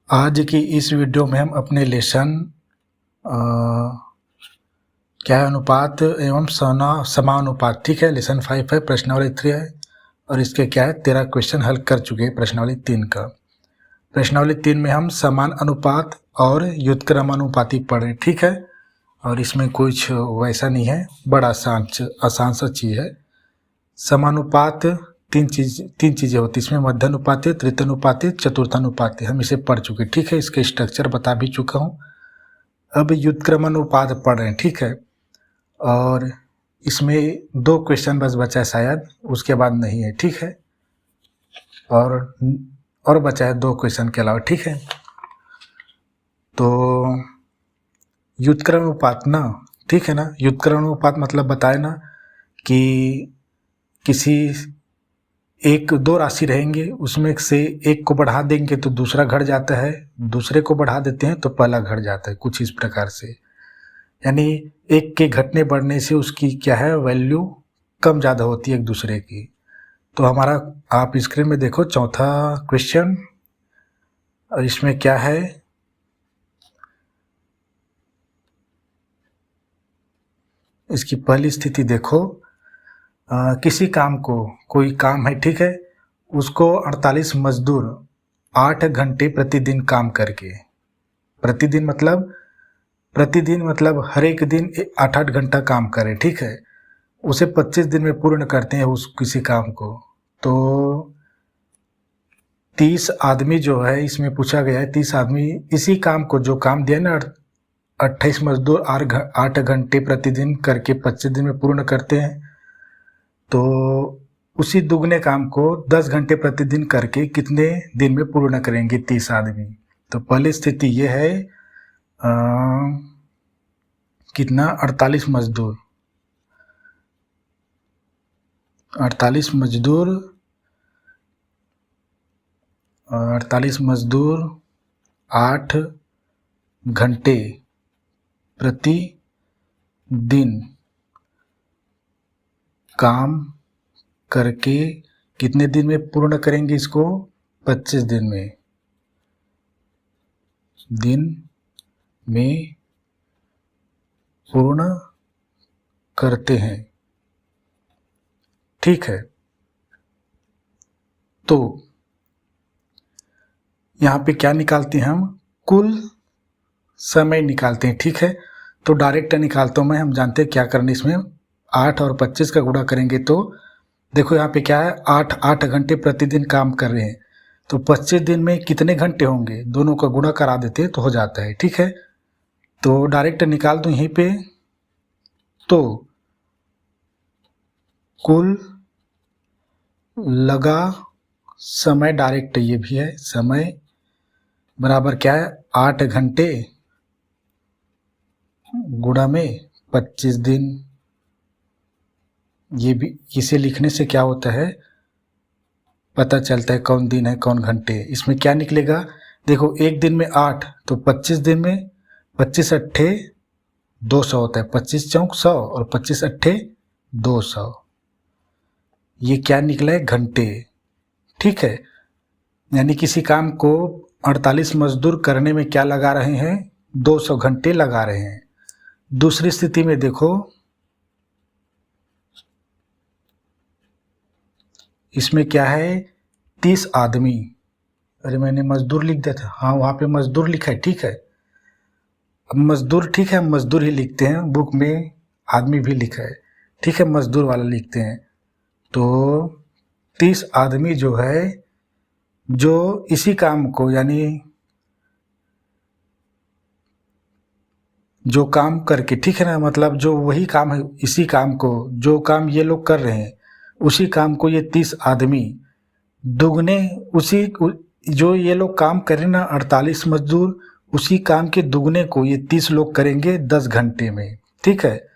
आज की इस वीडियो में हम अपने लेसन क्या है अनुपात एवं समानुपात, ठीक है, लेसन 5 है, प्रश्नावली 3 है और इसके क्या है 13 क्वेश्चन हल कर चुके हैं प्रश्नावली 3 का। प्रश्नावली 3 में हम समान अनुपात और व्युत्क्रमानुपाती पढ़ रहे हैं, ठीक है, और इसमें कुछ वैसा नहीं है, बड़ा आसान सा चीज़ है। समानुपात तीन चीज़ें होती हैं इसमें, मध्यानुपाती, तृतीयानुपाती, चतुर्थानुपाती, हम इसे पढ़ चुके, ठीक है, इसके स्ट्रक्चर बता भी चुका हूँ। अब व्युत्क्रमानुपात पढ़ रहे हैं, ठीक है, और इसमें 2 क्वेश्चन बस बचा है शायद, उसके बाद नहीं है, ठीक है, और बचा है 2 क्वेश्चन के अलावा, ठीक है। तो व्युत्क्रमानुपात ना, ठीक है ना, व्युत्क्रमानुपात मतलब बताए ना कि किसी एक 2 राशि रहेंगे, उसमें से एक को बढ़ा देंगे तो दूसरा घट जाता है, दूसरे को बढ़ा देते हैं तो पहला घट जाता है, कुछ इस प्रकार से। यानी एक के घटने बढ़ने से उसकी क्या है वैल्यू कम ज़्यादा होती है एक दूसरे की। तो हमारा आप स्क्रीन में देखो चौथा क्वेश्चन, और इसमें क्या है, इसकी पहली स्थिति देखो, किसी काम को, कोई काम है, ठीक है, उसको 48 मजदूर 8 घंटे प्रतिदिन काम करके, प्रतिदिन मतलब हर एक दिन 8-8 घंटा काम करे, ठीक है, उसे 25 दिन में पूर्ण करते हैं उस किसी काम को। तो 30 आदमी जो है इसमें पूछा गया है, 30 आदमी इसी काम को, जो काम दिया ना 28 मजदूर 8 घंटे प्रतिदिन करके 25 दिन में पूर्ण करते हैं, तो उसी दुगने काम को 10 घंटे प्रतिदिन करके कितने दिन में पूर्ण करेंगे 30 आदमी। तो पहली स्थिति ये है कितना 48 मजदूर 8 घंटे प्रतिदिन काम करके कितने दिन में पूर्ण करेंगे इसको, 25 दिन में पूर्ण करते हैं, ठीक है। तो यहाँ पे क्या निकालते हैं हम, कुल समय निकालते हैं, ठीक है। तो डायरेक्ट निकालता हूँ मैं, हम जानते हैं क्या करना, इसमें 8 और 25 का गुणा करेंगे तो देखो यहाँ पे क्या है 8 घंटे प्रतिदिन काम कर रहे हैं, तो 25 दिन में कितने घंटे होंगे, दोनों का गुणा करा देते हैं तो हो जाता है, ठीक है। तो डायरेक्ट निकाल दूँ यहीं पे, तो कुल लगा समय, डायरेक्ट ये भी है, समय बराबर क्या है 8 घंटे गुणा में 25 दिन, ये भी इसे लिखने से क्या होता है पता चलता है कौन दिन है कौन घंटे। इसमें क्या निकलेगा, देखो एक दिन में 8 तो 25 दिन में 25 अट्ठे 200 होता है, 25 चौक 100 और 25 अट्ठे 200, ये क्या निकला है घंटे, ठीक है। यानी किसी काम को 48 मजदूर करने में क्या लगा रहे हैं 200 घंटे लगा रहे हैं। दूसरी स्थिति में देखो, इसमें क्या है 30 आदमी, अरे मैंने मजदूर लिख दिया था, हाँ वहाँ पे मजदूर लिखा है, ठीक है, अब मजदूर, ठीक है, मजदूर ही लिखते हैं, बुक में आदमी भी लिखा है, ठीक है, मजदूर वाला लिखते हैं। तो 30 आदमी जो है, जो इसी काम को, यानी जो काम करके, ठीक है ना, मतलब जो वही काम है, इसी काम को, जो काम ये लोग कर रहे हैं उसी काम को ये 30 आदमी दुगने, उसी जो ये लोग काम करें ना 48 मजदूर, उसी काम के दुगने को ये 30 लोग करेंगे 10 घंटे में, ठीक है।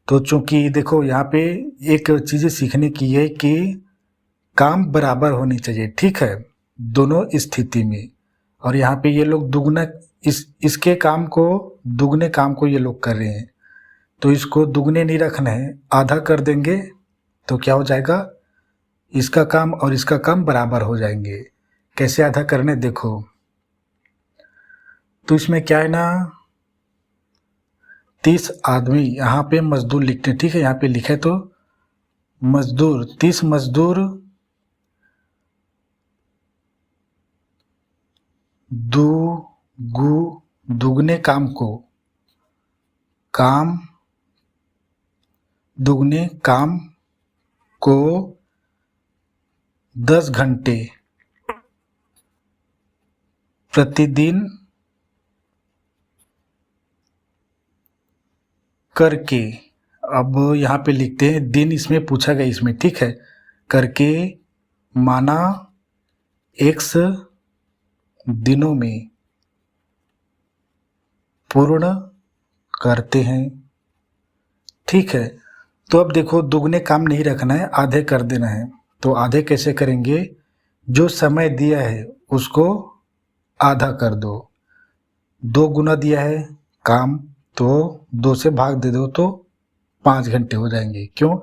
तो चूंकि देखो यहाँ पे एक चीज़ें सीखने की है कि काम बराबर होनी चाहिए, ठीक है, दोनों स्थिति में, और यहाँ पे ये लोग दुगना इसके काम को, दुगने काम को ये लोग कर रहे हैं, तो इसको दुगने नहीं रखना है, आधा कर देंगे तो क्या हो जाएगा, इसका काम और इसका काम बराबर हो जाएंगे। कैसे आधा करने देखो, तो इसमें क्या है ना, 30 आदमी यहाँ पे मजदूर लिखते हैं, ठीक है, यहाँ पे लिखे तो मजदूर, 30 मजदूर दुगने काम को 10 घंटे प्रतिदिन करके, अब यहाँ पे लिखते हैं दिन, इसमें पूछा गया इसमें, ठीक है, करके माना x दिनों में पूर्ण करते हैं, ठीक है। तो अब देखो दुगने काम नहीं रखना है, आधे कर देना है। तो आधे कैसे करेंगे, जो समय दिया है उसको आधा कर दो, 2 गुना दिया है काम तो 2 से भाग दे दो तो 5 घंटे हो जाएंगे। क्यों?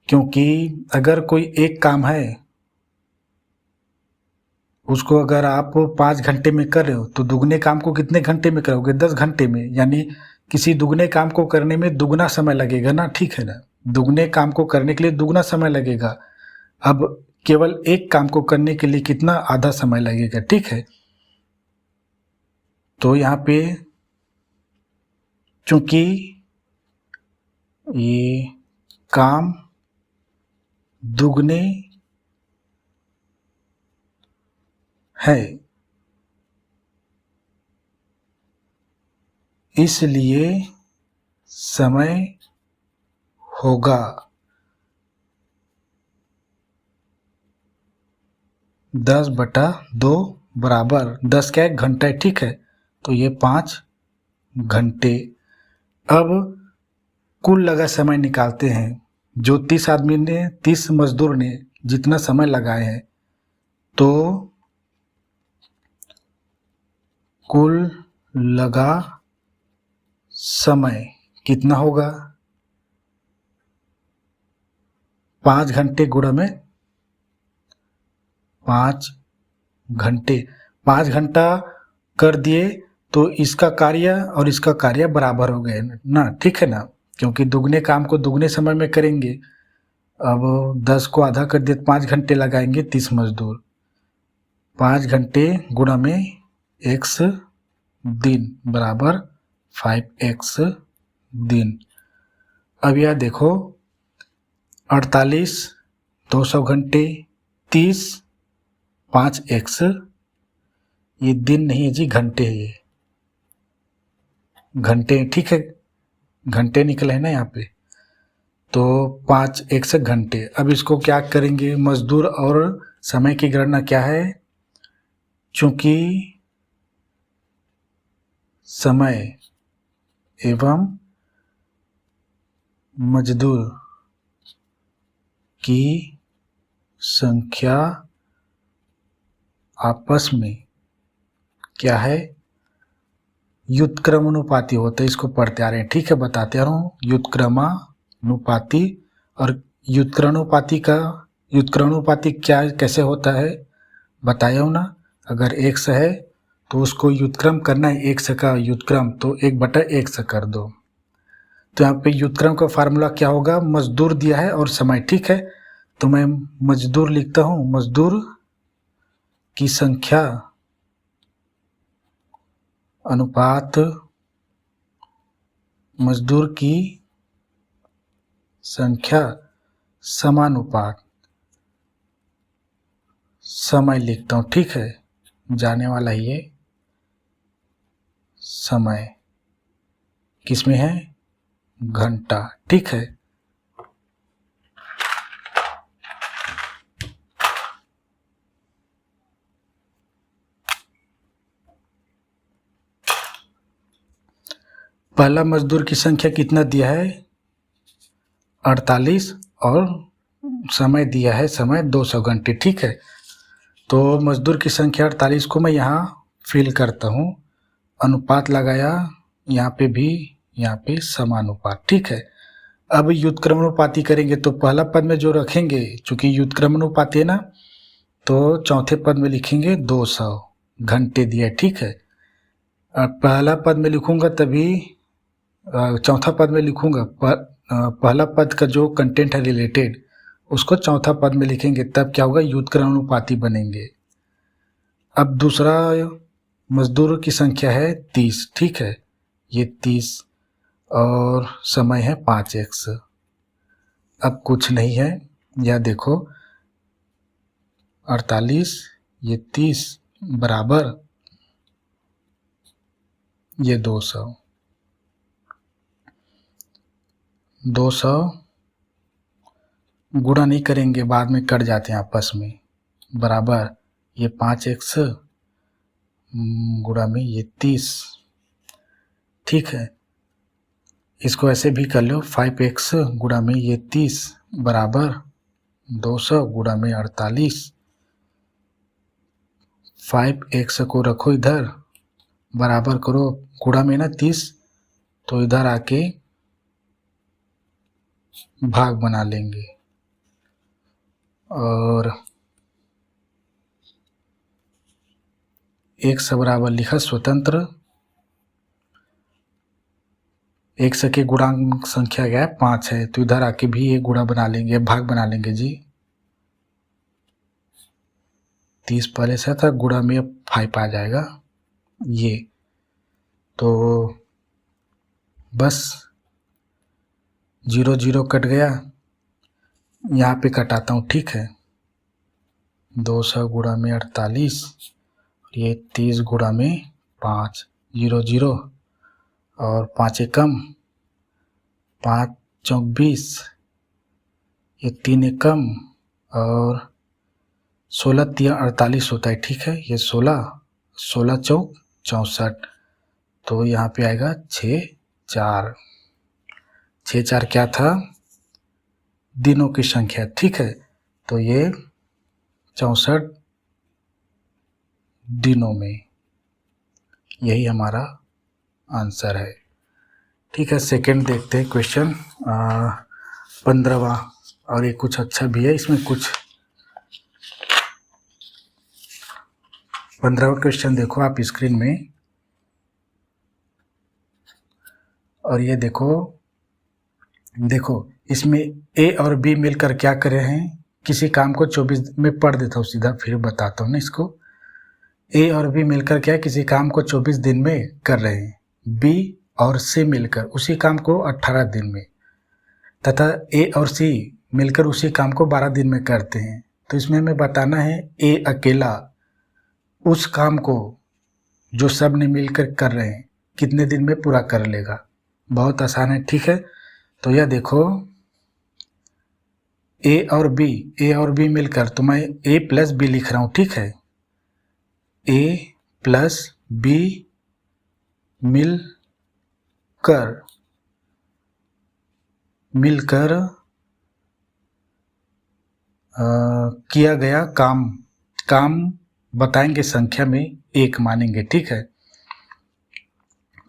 क्योंकि अगर कोई एक काम है उसको अगर आप 5 घंटे में कर रहे हो तो दुगने काम को कितने घंटे में करोगे, 10 घंटे में, यानी किसी दुगने काम को करने में दुगना समय लगेगा ना, ठीक है ना, दुगने काम को करने के लिए दुगना समय लगेगा। अब केवल एक काम को करने के लिए कितना, आधा समय लगेगा, ठीक है। तो यहाँ पे चूंकि ये काम दुगने है इसलिए समय होगा 10/2 बराबर 10 क्या है, घंटा है, ठीक है, तो ये 5 घंटे। अब कुल लगा समय निकालते हैं, जो 30 आदमी ने, 30 मजदूर ने जितना समय लगाए हैं, तो कुल लगा समय कितना होगा, 5 घंटे गुणा में 5 घंटे, 5 घंटा कर दिए तो इसका कार्य और इसका कार्य बराबर हो गए ना, ठीक है ना, क्योंकि दुगने काम को दुगने समय में करेंगे। अब 10 को आधा कर दिए, 5 घंटे लगाएंगे 30 मजदूर, 5 घंटे गुणा में x दिन बराबर 5x दिन। अब यह देखो 48 200 घंटे, 30 5x, ये दिन नहीं है जी, घंटे है, ये घंटे, ठीक है, घंटे निकले हैं ना यहाँ पे, तो 5x घंटे। अब इसको क्या करेंगे, मजदूर और समय की गणना क्या है, चूंकि समय एवं मजदूर की संख्या आपस में क्या है, व्युत्क्रमानुपाती होता है, इसको पढ़ते आ रहे हैं, ठीक है, बताते आ रहा हूँ, व्युत्क्रमानुपाती। और व्युत्क्रमानुपाती क्या कैसे होता है बताया हूँ ना, अगर x है तो उसको व्युत्क्रम करना है, x का व्युत्क्रम तो 1/x कर दो। तो यहाँ पे व्युत्क्रम का फार्मूला क्या होगा, मजदूर दिया है और समय, ठीक है, तो मैं मजदूर लिखता हूँ, मजदूर की संख्या अनुपात मजदूर की संख्या समानुपात समय लिखता हूँ, ठीक है, जाने वाला ये समय किसमें है, घंटा, ठीक है। पहला मजदूर की संख्या कितना दिया है, 48, और समय दिया है, समय 200 घंटे, ठीक है। तो मजदूर की संख्या 48 को मैं यहाँ फिल करता हूँ, अनुपात लगाया, यहाँ पे भी, यहाँ पे समानुपात, ठीक है। अब व्युत्क्रमानुपाती करेंगे तो पहला पद में जो रखेंगे, चूंकि व्युत्क्रमानुपाती है ना, तो चौथे पद में लिखेंगे 200 घंटे दिया, ठीक है। पहला पद में लिखूंगा तभी चौथा पद में लिखूंगा, पहला पद का जो कंटेंट है रिलेटेड उसको चौथा पद में लिखेंगे, तब क्या होगा, व्युत्क्रमानुपाती बनेंगे। अब दूसरा मजदूर की संख्या है 30, ठीक है, ये 30 और समय है 5x। अब कुछ नहीं है, यह देखो 48, ये 30 बराबर ये 200 गुणा नहीं करेंगे, बाद में कट जाते हैं आपस में, बराबर ये 5x गुणा में ये 30, ठीक है। इसको ऐसे भी कर लो, 5x गुणा में ये 30 बराबर 200 गुणा में 48। 5x को रखो इधर, बराबर करो गुणा में ना 30, तो इधर आके भाग बना लेंगे और x बराबर लिखा स्वतंत्र, x के गुणांक संख्या क्या है 5 है, तो इधर आके भी एक गुणा बना लेंगे, भाग बना लेंगे जी। 30 पहले से था, गुणा में 5 आ जाएगा ये, तो बस 0 0 कट गया, यहाँ पे कटाता हूँ, ठीक है। 200 गुणा में 48, ये 30 गुणा में 5, 0 0 और 5 एकम 5 24, ये 3 एकम और 16 3 48 होता है, ठीक है। ये 16 16 चौक 64, तो यहाँ पे आएगा 6 4। 6 4 क्या था, दिनों की संख्या, ठीक है। तो ये 64 दिनों में, यही हमारा आंसर है, ठीक है। सेकंड देखते हैं क्वेश्चन 15वां, और ये कुछ अच्छा भी है, इसमें कुछ 15वां क्वेश्चन देखो आप स्क्रीन में, और ये देखो इसमें ए और बी मिलकर क्या कर रहे हैं, किसी काम को 24 में पढ़ देता हूँ सीधा, फिर बताता हूँ ना इसको। ए और बी मिलकर क्या, किसी काम को 24 दिन में कर रहे हैं, बी और सी मिलकर उसी काम को 18 दिन में, तथा ए और सी मिलकर उसी काम को 12 दिन में करते हैं। तो इसमें हमें बताना है ए अकेला उस काम को जो सब ने मिलकर कर रहे हैं कितने दिन में पूरा कर लेगा। बहुत आसान है, ठीक है। तो यह देखो ए और बी मिलकर, तो मैं ए प्लस बी लिख रहा हूँ, ठीक है। ए प्लस बी मिलकर किया गया काम बताएंगे, संख्या में 1 मानेंगे, ठीक है।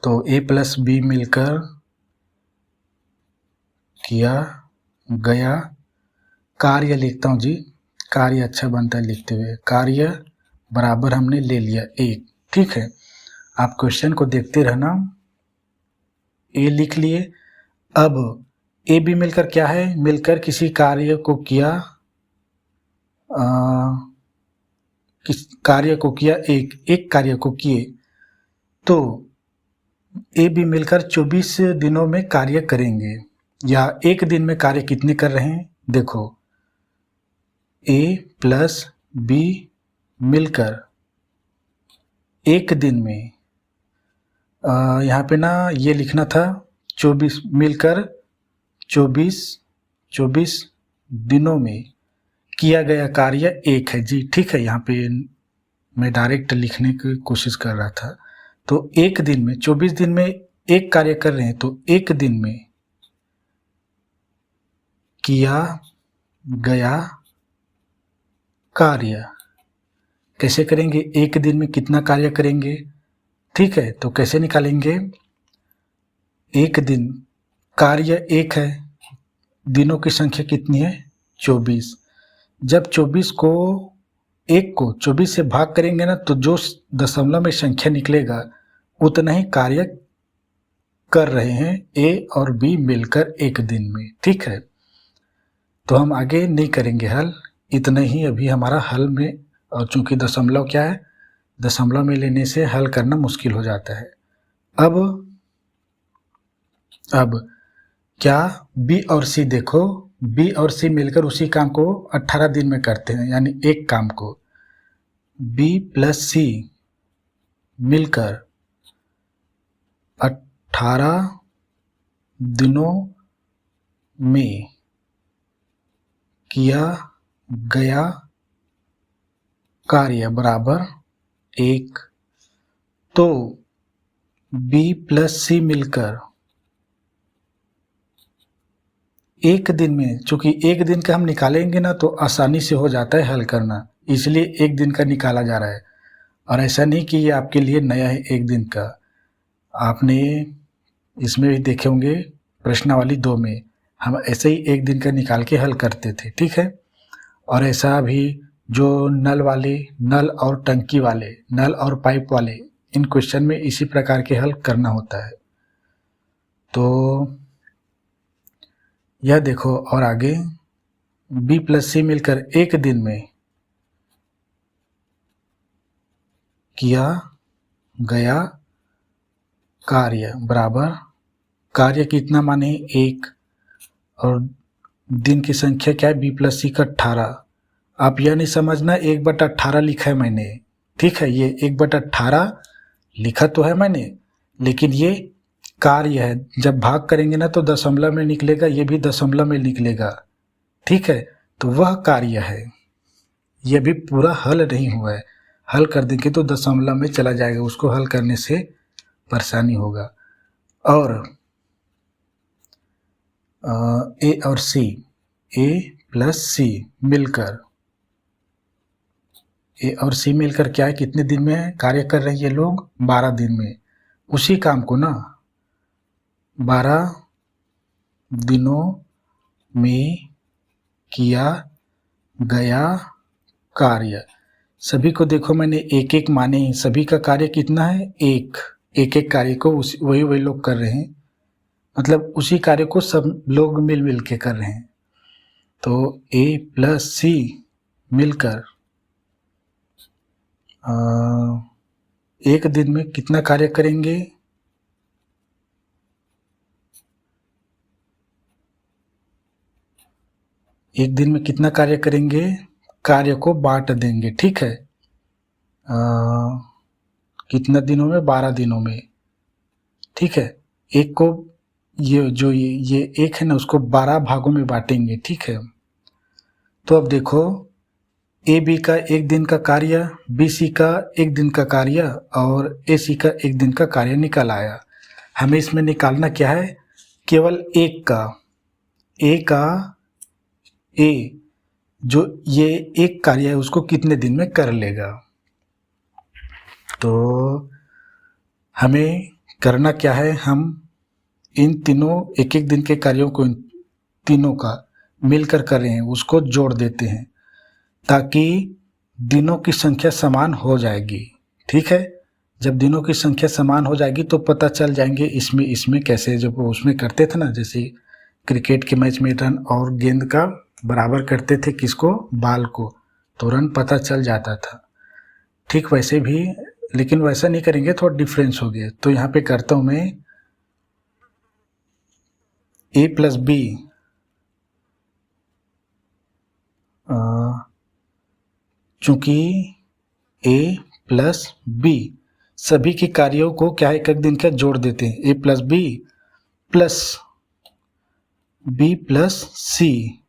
तो ए प्लस बी मिलकर किया गया कार्य लिखता हूँ जी, कार्य अच्छा बनता है लिखते हुए, कार्य बराबर हमने ले लिया 1, ठीक है। आप क्वेश्चन को देखते रहना, ए लिख लिए। अब ए बी मिलकर क्या है, मिलकर किसी कार्य को किया, किस कार्य को किया, एक कार्य को किए, तो ए बी मिलकर 24 दिनों में कार्य करेंगे, या एक दिन में कार्य कितने कर रहे हैं। देखो ए प्लस बी मिलकर एक दिन में, यहाँ पे ना ये लिखना था 24 मिलकर 24 दिनों में किया गया कार्य 1 है जी, ठीक है। यहाँ पे मैं डायरेक्ट लिखने की कोशिश कर रहा था। तो एक दिन में 24 दिन में एक कार्य कर रहे हैं, तो एक दिन में किया गया कार्य कैसे करेंगे, एक दिन में कितना कार्य करेंगे, ठीक है। तो कैसे निकालेंगे, एक दिन कार्य 1 है, दिनों की संख्या कितनी है 24। जब 24 को 1 को 24 से भाग करेंगे ना, तो जो दशमलव में संख्या निकलेगा उतना ही कार्य कर रहे हैं ए और बी मिलकर एक दिन में। ठीक है, तो हम आगे नहीं करेंगे हल, इतना ही अभी हमारा हल में। और चूंकि दशमलव क्या है, दशमलव में लेने से हल करना मुश्किल हो जाता है। अब क्या बी और सी, देखो बी और सी मिलकर उसी काम को 18 दिन में करते हैं, यानी एक काम को बी प्लस सी मिलकर 18 दिनों में किया गया कार्य बराबर 1। तो बी प्लस सी मिलकर एक दिन में, चूंकि एक दिन का हम निकालेंगे ना तो आसानी से हो जाता है हल करना, इसलिए एक दिन का निकाला जा रहा है। और ऐसा नहीं कि ये आपके लिए नया है एक दिन का, आपने इसमें भी देखे होंगे प्रश्नावली 2 में हम ऐसे ही एक दिन का निकाल के हल करते थे। ठीक है, और ऐसा भी जो नल वाले, नल और टंकी वाले, नल और पाइप वाले, इन क्वेश्चन में इसी प्रकार के हल करना होता है। तो यह देखो, और आगे बी प्लस सी मिलकर एक दिन में किया गया कार्य बराबर, कार्य कितना माने 1, और दिन की संख्या क्या है बी प्लस सी का 18। आप यह नहीं समझना 1/18 लिखा है मैंने, ठीक है, ये 1/18 लिखा तो है मैंने, लेकिन ये कार्य है, जब भाग करेंगे ना तो दशमलव में निकलेगा, ये भी दशमलव में निकलेगा। ठीक है, तो वह कार्य है, यह भी पूरा हल नहीं हुआ है, हल कर देंगे तो दशमलव में चला जाएगा, उसको हल करने से परेशानी होगा। और ए और सी, ए प्लस सी मिलकर, ए और सी मिलकर क्या है, कितने दिन में कार्य कर रहे हैं ये लोग, 12 दिन में। उसी काम को ना 12 दिनों में किया गया कार्य, सभी को देखो मैंने एक एक माने, सभी का कार्य कितना है, एक एक कार्य को वही लोग कर रहे हैं, मतलब उसी कार्य को सब लोग मिल मिल के कर रहे हैं। तो ए प्लस सी मिलकर एक दिन में कितना कार्य करेंगे, एक दिन में कितना कार्य करेंगे, कार्य को बांट देंगे। ठीक है, कितना दिनों में, 12 दिनों में। ठीक है, एक को ये एक है ना, उसको 12 भागों में बांटेंगे। ठीक है, तो अब देखो ए बी का एक दिन का कार्य, बी सी का एक दिन का कार्य और ए सी का एक दिन का कार्य निकल आया। हमें इसमें निकालना क्या है, केवल एक का, ए का, ए जो ये एक कार्य है उसको कितने दिन में कर लेगा। तो हमें करना क्या है, हम इन तीनों एक एक दिन के कार्यों को, इन तीनों का मिलकर कर रहे हैं, उसको जोड़ देते हैं ताकि दिनों की संख्या समान हो जाएगी। ठीक है, जब दिनों की संख्या समान हो जाएगी तो पता चल जाएंगे इसमें कैसे, जब उसमें करते थे ना, जैसे क्रिकेट के मैच में रन और गेंद का बराबर करते थे, किसको, बाल को, तो रन पता चल जाता था। ठीक वैसे भी, लेकिन वैसा नहीं करेंगे, थोड़ा डिफरेंस हो गया। तो यहाँ पे करता हूँ मैं ए प्लस बी चूंकि ए प्लस बी सभी के कार्यों को क्या है, एक एक दिन का जोड़ देते हैं, A plus B plus B plus C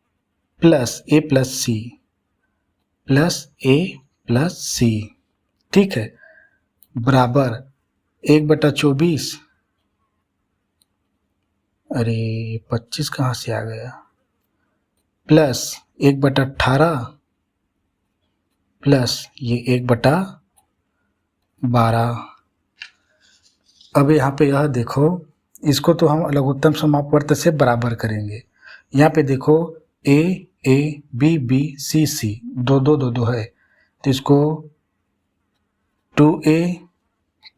plus A plus C plus A plus C. ठीक है, बराबर 1/24, अरे 25 कहाँ से आ गया, प्लस 1/18 प्लस ये 1/12। अब यहाँ पे यह देखो, इसको तो हम लघुत्तम समापवर्त से बराबर करेंगे। यहाँ पे देखो ए ए बी बी सी सी 2 है, तो इसको 2a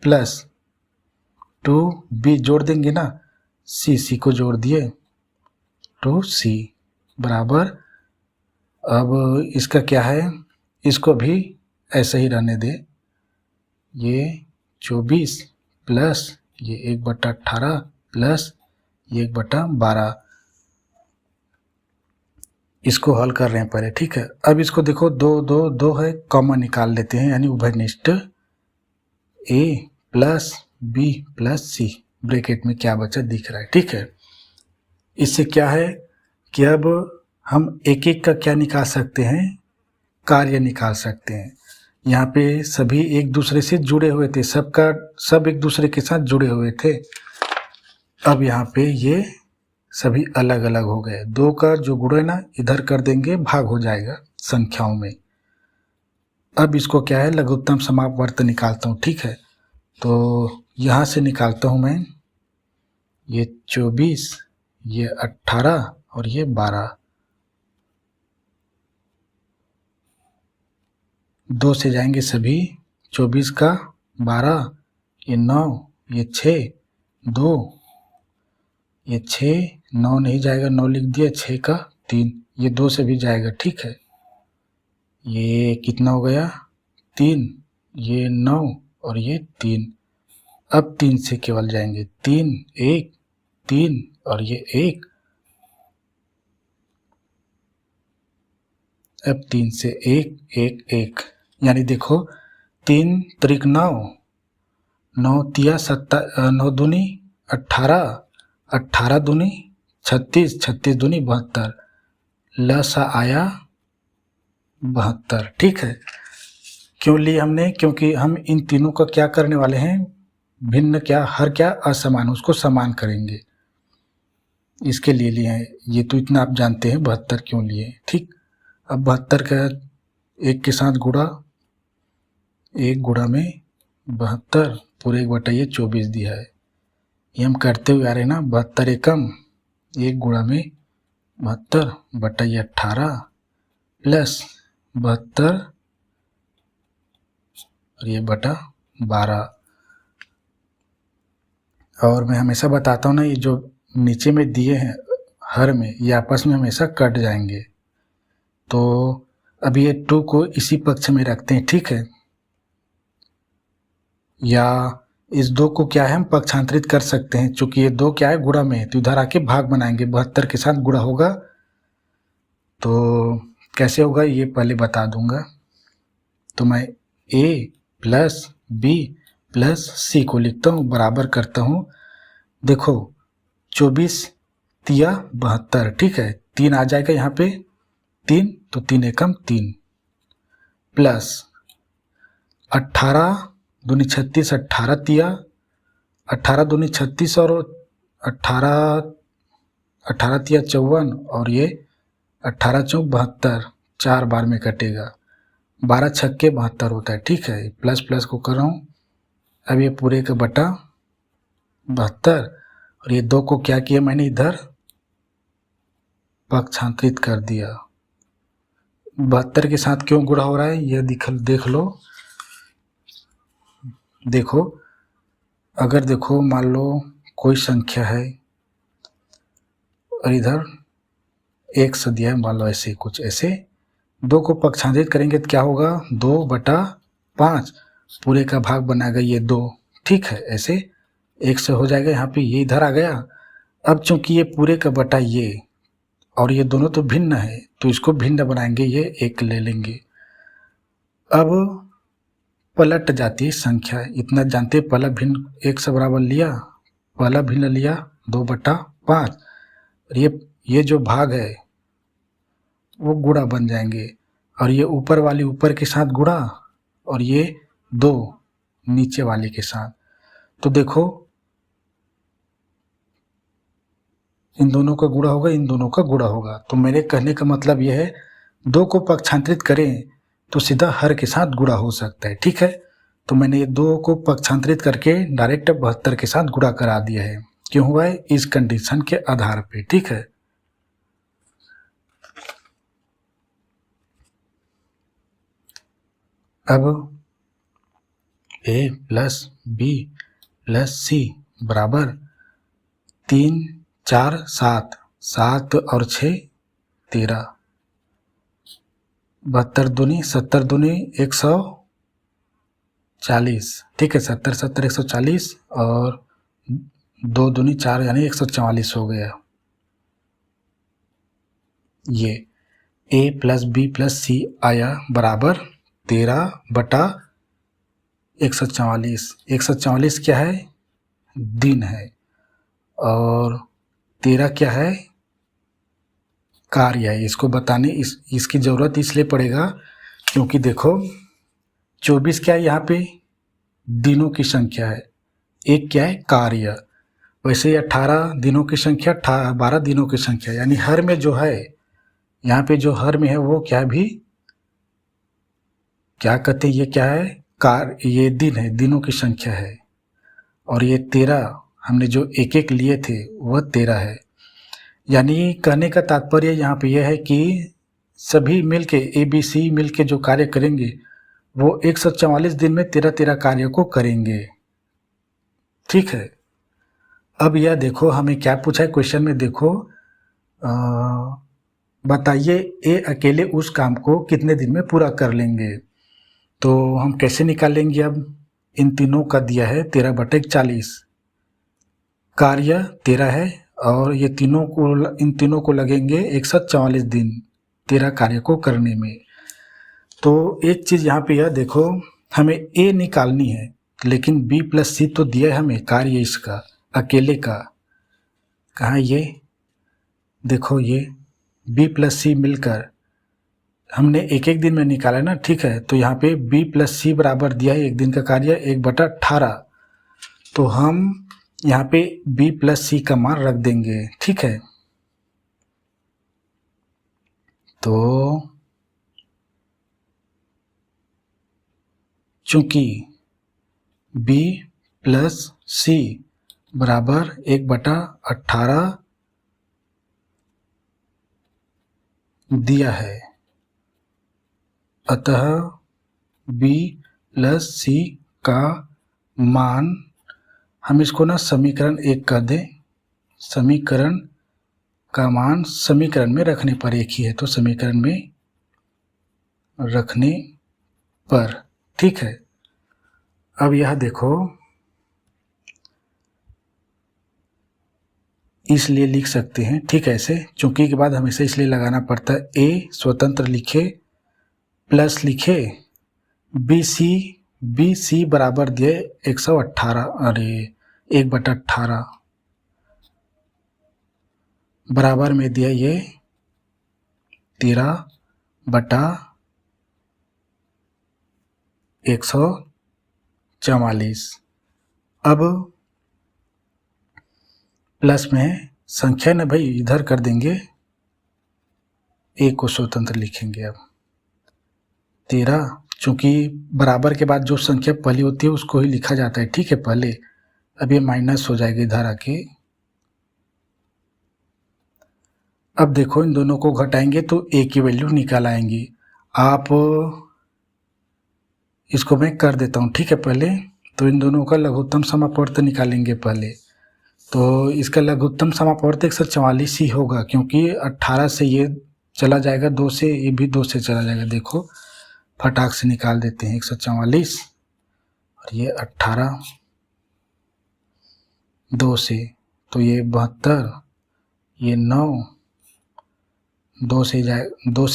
प्लस 2b जोड़ देंगे ना, सी को जोड़ दिए, 2c बराबर, अब इसका क्या है, इसको भी ऐसे ही रहने दे, ये 24 प्लस ये 1/18 प्लस ये 1/12, इसको हल कर रहे हैं पहले, ठीक है। अब इसको देखो, 2 है, कॉमन निकाल लेते हैं, यानी उभयनिष्ठ a plus b plus c, bracket में क्या बचा दिख रहा है, ठीक है। इससे क्या है कि अब हम एक एक का क्या निकाल सकते हैं, कार्य निकाल सकते हैं। यहाँ पे सभी एक दूसरे से जुड़े हुए थे, सब एक दूसरे के साथ जुड़े हुए थे। अब यहाँ पे ये सभी अलग अलग हो गए, 2 का जो गुण है ना इधर कर देंगे, भाग हो जाएगा संख्याओं में। अब इसको क्या है, लघुत्तम समापवर्त निकालता हूँ, ठीक है। तो यहाँ से निकालता हूँ मैं, ये 24, ये 18 और ये 12, 2 से जाएंगे सभी, 24 का 12, ये 9, ये 6, 2, ये 6, 9 नहीं जाएगा, 9 लिख दिया, 6 का 3, ये 2 से भी जाएगा, ठीक है। ये कितना हो गया, 3, ये 9 और ये 3, अब 3 से केवल जाएंगे, 3, 1, 3 और ये 1, अब 3 से 1, 1, 1, यानी देखो 3 त्रिक 9, 9 तिया 9 दूनी 18, 18 दूनी 36, 36 दूनी 72, लसा आया 72, ठीक है। क्यों लिए हमने, क्योंकि हम इन तीनों का क्या करने वाले हैं, भिन्न क्या, हर क्या असमान, उसको समान करेंगे, इसके लिए हैं। ये तो इतना आप जानते हैं 72 क्यों लिए, ठीक। अब 72 का एक के साथ गुणा, 1 गुणा में 72 पूरे 1/24 दिया है, ये हम करते हुए आ रहे हैं ना, 72 एकम 1 गुणा में 72/18 प्लस 72 और ये बटा 12। और मैं हमेशा बताता हूँ ना, ये जो नीचे में दिए हैं हर में, ये आपस में हमेशा कट जाएंगे। तो अभी ये 2 को इसी पक्ष में रखते हैं, ठीक है। या इस 2 को क्या है, हम पक्षांतरित कर सकते हैं, चूंकि ये 2 क्या है, गुणा में है, तो इधर आके भाग बनाएंगे, 72 के साथ गुणा होगा। तो कैसे होगा ये पहले बता दूंगा। तो मैं a प्लस b प्लस सी को लिखता हूँ, बराबर करता हूँ, देखो 24 तिया 72, ठीक है, 3 आ जाएगा यहाँ पे, 3 तो 3 एकम 3 प्लस 18 दूनी 36, 18 तिया 18 दूनी 36 और 18 तिया 54 और ये 18 चौक 72, 4 बार में कटेगा, 12 छक्के 72 होता है, ठीक है। प्लस प्लस को कर रहा हूँ, अब ये पूरे का बटा 72 और ये 2 को क्या किया मैंने, इधर पक्षांतरित कर दिया। 72 के साथ क्यों गुणा हो रहा है ये देख लो। देखो अगर देखो मान लो कोई संख्या है और इधर 1 से दिया है, मान लो ऐसे कुछ, ऐसे 2 को पक्षांतरित करेंगे तो क्या होगा, 2/5 पूरे का भाग बनाएगा ये 2, ठीक है। ऐसे 1 से हो जाएगा, यहाँ पे ये इधर आ गया। अब चूंकि ये पूरे का बटा ये और ये दोनों तो भिन्न है, तो इसको भिन्न बनाएंगे, ये 1 ले लेंगे। अब पलट जाती है संख्या, इतना जानते, पहला भिन्न 1 से बराबर लिया, पहला भिन्न लिया 2/5 और ये जो भाग है वो गुणा बन जाएंगे, और ये ऊपर वाली ऊपर के साथ गुणा और ये 2 नीचे वाले के साथ। तो देखो इन दोनों का गुणा होगा, इन दोनों का गुणा होगा। तो मेरे कहने का मतलब यह है, 2 को पक्षांतरित करें तो सीधा हर के साथ गुणा हो सकता है, ठीक है। तो मैंने ये 2 को पक्षांतरित करके डायरेक्ट 72 के साथ गुणा करा दिया है। क्यों हुआ है, इस कंडीशन के आधार पे, ठीक है। अब a प्लस b प्लस सी बराबर 3 4 7, 7 और 6 13, 72 दूनी 70 दूनी 140, ठीक है। 70 70 140 और 2 दूनी 4 यानी 144 हो गया। ये a प्लस बी प्लस सी आया बराबर 13/144। 144 क्या है? दिन है। और 13 क्या है? कार्य है। इसको बताने इसकी ज़रूरत इसलिए पड़ेगा क्योंकि देखो 24 क्या है यहाँ पे? दिनों की संख्या है। एक क्या है? कार्य। वैसे 18 दिनों की संख्या, 12 दिनों की संख्या, यानी हर में जो है, यहाँ पे जो हर में है वो क्या भी क्या कहते हैं, ये क्या है? ये दिन है, दिनों की संख्या है। और ये 13 हमने जो एक एक लिए थे वह 13 है। यानी कहने का तात्पर्य यहाँ पे यह है कि सभी मिलके ABC मिलके जो कार्य करेंगे वो 144 दिन में 13 कार्य को करेंगे, ठीक है। अब यह देखो हमें क्या पूछा है क्वेश्चन में, देखो बताइए ए अकेले उस काम को कितने दिन में पूरा कर लेंगे। तो हम कैसे निकालेंगे? अब इन तीनों का दिया है 13/41, कार्य 13 है और ये इन तीनों को लगेंगे 144 दिन 13 कार्य को करने में। तो एक चीज़ यहाँ पे यह देखो, हमें ए निकालनी है लेकिन बी प्लस सी तो दिया है हमें कार्य इसका अकेले का। कहाँ ये देखो, ये बी प्लस सी मिलकर हमने एक एक दिन में निकाला ना, ठीक है। तो यहाँ पे b प्लस सी बराबर दिया है एक दिन का कार्य 1/18। तो हम यहाँ पे b प्लस सी का मान रख देंगे, ठीक है। तो चूंकि b प्लस सी बराबर 1/18 दिया है, अतः b प्लस सी का मान, हम इसको ना समीकरण 1 कर दें। समीकरण का मान समीकरण में रखने पर एक ही है, तो समीकरण में रखने पर, ठीक है। अब यह देखो, इसलिए लिख सकते हैं, ठीक है। ऐसे चूंकि के बाद हमेशा इसलिए लगाना पड़ता है, ए स्वतंत्र लिखे प्लस लिखे बी सी बराबर दिए 118, अरे 1/18 बराबर में दिया ये 13/144। अब प्लस में संख्या ना भाई इधर कर देंगे, ए को स्वतंत्र लिखेंगे। अब 13, चूंकि बराबर के बाद जो संख्या पहली होती है उसको ही लिखा जाता है, ठीक है पहले। अब ये माइनस हो जाएगा इधर आके। अब देखो इन दोनों को घटाएंगे तो ए की वैल्यू निकाल आएंगी। आप इसको मैं कर देता हूँ, ठीक है पहले। तो इन दोनों का लघुत्तम समापवर्त निकालेंगे पहले। तो इसका लघुत्तम समापवर्त 144 ही होगा, क्योंकि 18 से ये चला जाएगा, 2 से ये भी 2 से चला जाएगा। देखो फटाक से निकाल देते हैं, 144 और ये 18 2 से, तो ये 72, ये 9, 2 से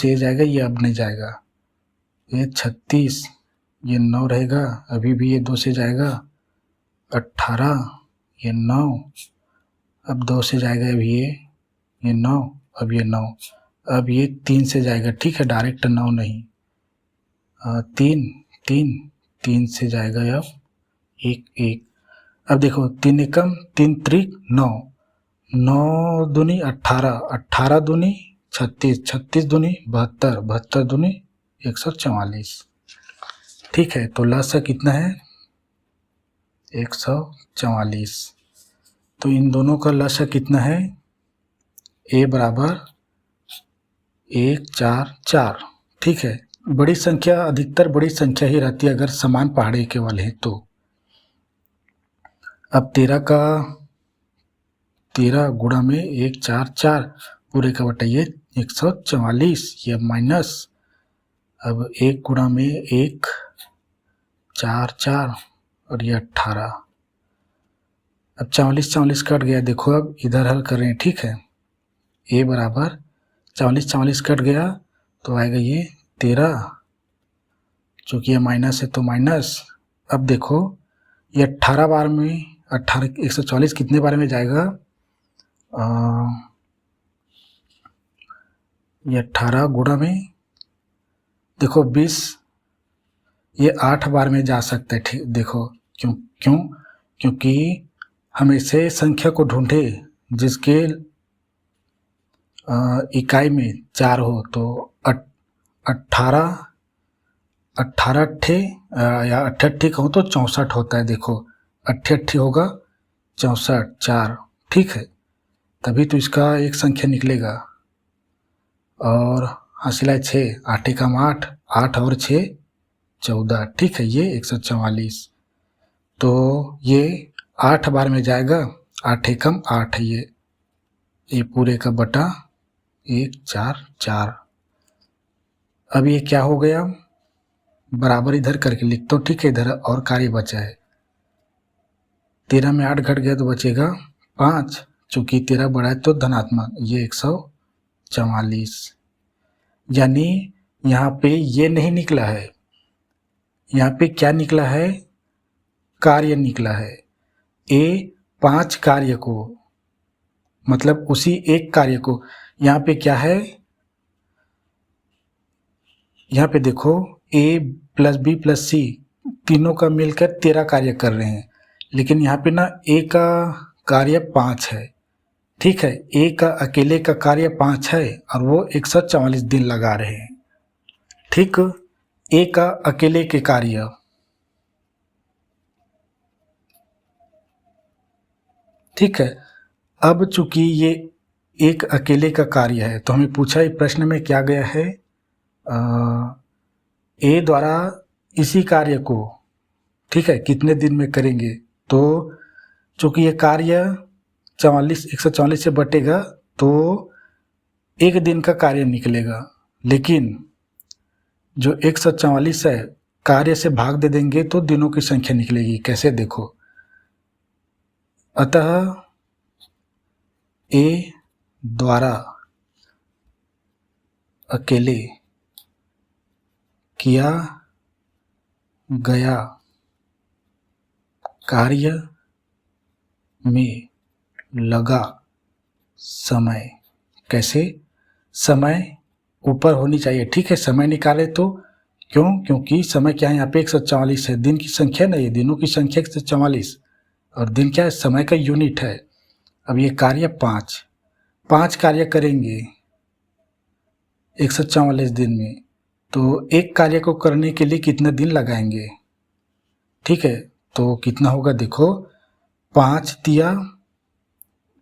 ये जाएगा, ये अब नहीं जाएगा, ये 36, ये 9 रहेगा, अभी भी ये 2 से जाएगा, 18, ये 9, अब 2 से जाएगा, अभी ये 9, अब ये 9, अब ये 3 से जाएगा, ठीक है डायरेक्ट 9 नहीं, 3 से जाएगा अब 1। अब देखो 3 एकम 3 त्रिक 9, 9 दूनी 18, 18 दूनी 36, 36 दूनी 72, 72 दूनी 144, ठीक है। तो लसा कितना है? 144। तो इन दोनों का लसा कितना है? ए बराबर 1 4 4, ठीक है। बड़ी संख्या, अधिकतर बड़ी संख्या ही रहती है अगर समान पहाड़ी केवल है तो। अब 13 गुणा में 1 4 4 पूरे का बटा ये 144, ये माइनस। अब 1 गुणा में 1 4 4 और ये 18। अब 44 कट गया, देखो अब इधर हल कर रहे हैं, ठीक है। ए बराबर 44 कट गया तो आएगा ये 13, चूँकि ये माइनस है तो माइनस। अब देखो ये 18 बार में 144 कितने बार में जाएगा, ये 18 गुणा में देखो 20, ये 8 बार में जा सकता है, ठीक। देखो क्योंकि हम ऐसे संख्या को ढूंढे जिसके इकाई में 4 हो, तो 18 अट्ठे या 88 कहूँ तो 64 होता है। देखो 88 होगा 64 4, ठीक है, तभी तो इसका एक संख्या निकलेगा। और हासिला 6, 8 एकम 8, 8 और 6 14, ठीक है, ये 144। तो ये 8 बार में जाएगा, 8 एकम 8 है ये पूरे का बटा 1 4 4। अब ये क्या हो गया, बराबर इधर करके लिखता हूँ, ठीक है। इधर और कार्य बचा है, 13 में 8 घट गया तो बचेगा 5, चूँकि 13 बड़ा है तो धनात्मक, ये 144। यानी यहाँ पे ये नहीं निकला है, यहाँ पे क्या निकला है, कार्य निकला है। ए 5 कार्य को, मतलब उसी एक कार्य को, यहाँ पे क्या है, यहाँ पे देखो ए प्लस बी प्लस सी तीनों का मिलकर 13 कार्य कर रहे हैं, लेकिन यहाँ पे ना ए का कार्य 5 है, ठीक है। ए का अकेले का कार्य 5 है और वो 144 दिन लगा रहे हैं, ठीक। ए का अकेले के कार्य, ठीक है। अब चूंकि ये एक अकेले का कार्य है तो हमें पूछा है प्रश्न में क्या गया है, ए द्वारा इसी कार्य को, ठीक है, कितने दिन में करेंगे। तो चूंकि ये कार्य 144 से बटेगा तो एक दिन का कार्य निकलेगा, लेकिन जो 144 है कार्य से भाग दे देंगे तो दिनों की संख्या निकलेगी। कैसे, देखो, अतः ए द्वारा अकेले किया गया कार्य में लगा समय, कैसे, समय ऊपर होनी चाहिए, ठीक है। समय निकाले तो क्योंकि समय क्या है, यहाँ पे 144 है, दिन की संख्या नहीं है, दिनों की संख्या 144 और दिन क्या है, समय का यूनिट है। अब ये कार्य 5 कार्य करेंगे 144 दिन में, तो एक कार्य को करने के लिए कितने दिन लगाएंगे, ठीक है। तो कितना होगा, देखो 5 तिया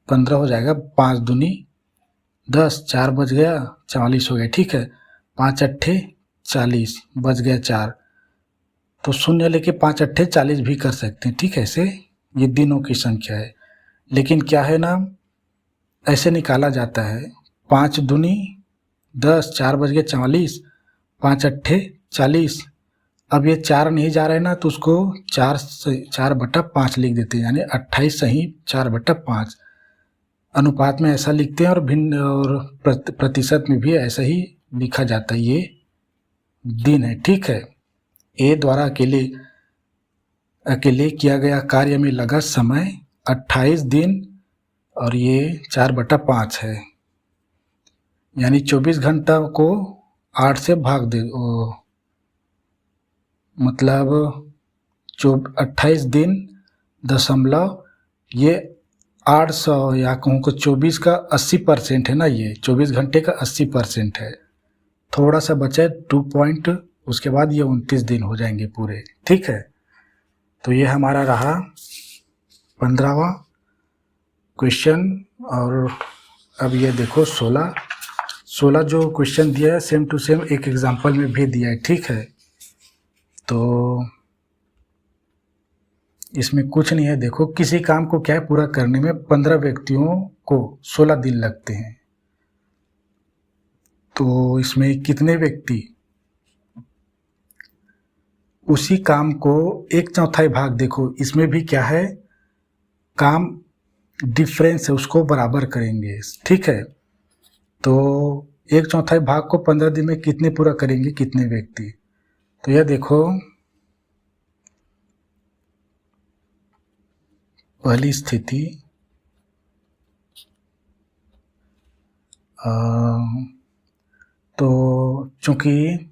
15 हो जाएगा, 5 दूनी 10, 4 बच गया 44 हो गया, ठीक है। 5 अट्ठे 40 बच गया 4, तो शून्य लेके 5 अट्ठे 40 भी कर सकते हैं, ठीक है। ऐसे ये दिनों की संख्या है, लेकिन क्या है ना, ऐसे निकाला जाता है, 5 दूनी 10, 4 बज गए 44, 5 अट्ठे 40। अब ये 4 नहीं जा रहा है ना, तो उसको 4/5 लिख देते हैं, यानी 28 सही 4/5 अनुपात में ऐसा लिखते हैं, और भिन्न और प्रतिशत में भी ऐसा ही लिखा जाता है। ये दिन है, ठीक है। ए द्वारा अकेले किया गया कार्य में लगा समय 28 दिन और ये 4/5 है, यानी 24 घंटा को 8 से भाग दे, मतलब 28 दिन दशमलव ये 800, या कहूँ को 24 का 80% है ना, ये 24 घंटे का 80% है, थोड़ा सा बचा है 2 पॉइंट, उसके बाद ये 29 दिन हो जाएंगे पूरे, ठीक है। तो ये हमारा रहा 15वां क्वेश्चन। और अब ये देखो 16 जो क्वेश्चन दिया है सेम टू सेम एक एग्जाम्पल में भी दिया है, ठीक है। तो इसमें कुछ नहीं है। देखो किसी काम को क्या है पूरा करने में 15 व्यक्तियों को 16 दिन लगते हैं, तो इसमें कितने व्यक्ति उसी काम को 1/4 भाग, देखो इसमें भी क्या है, काम डिफरेंस है उसको बराबर करेंगे, ठीक है। तो 1/4 भाग को 15 दिन में कितने पूरा करेंगे, कितने व्यक्ति। तो यह देखो पहली स्थिति, तो चूंकि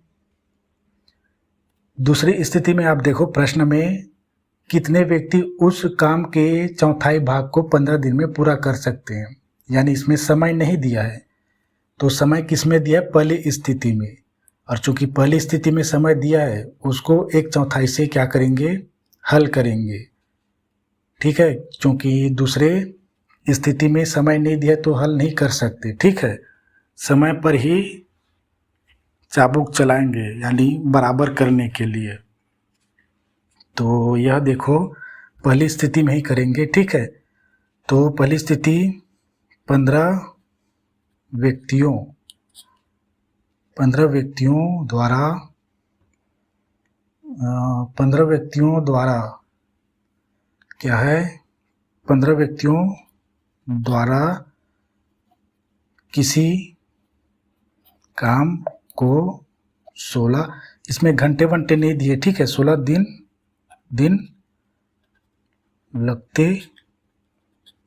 दूसरी स्थिति में आप देखो प्रश्न में कितने व्यक्ति उस काम के चौथाई भाग को 15 दिन में पूरा कर सकते हैं, यानी इसमें समय नहीं दिया है। तो समय किस में दिया है, पहली स्थिति में, और चूंकि पहली स्थिति में समय दिया है उसको 1/4 से क्या करेंगे, हल करेंगे, ठीक है। चूंकि दूसरे स्थिति में समय नहीं दिया तो हल नहीं कर सकते, ठीक है। समय पर ही चाबुक चलाएंगे यानी बराबर करने के लिए। तो यह देखो पहली स्थिति में ही करेंगे, ठीक है। तो पहली स्थिति 15 व्यक्तियों द्वारा क्या है, 15 व्यक्तियों द्वारा किसी काम को 16, इसमें घंटे वंटे नहीं दिए, ठीक है, 16 दिन लगते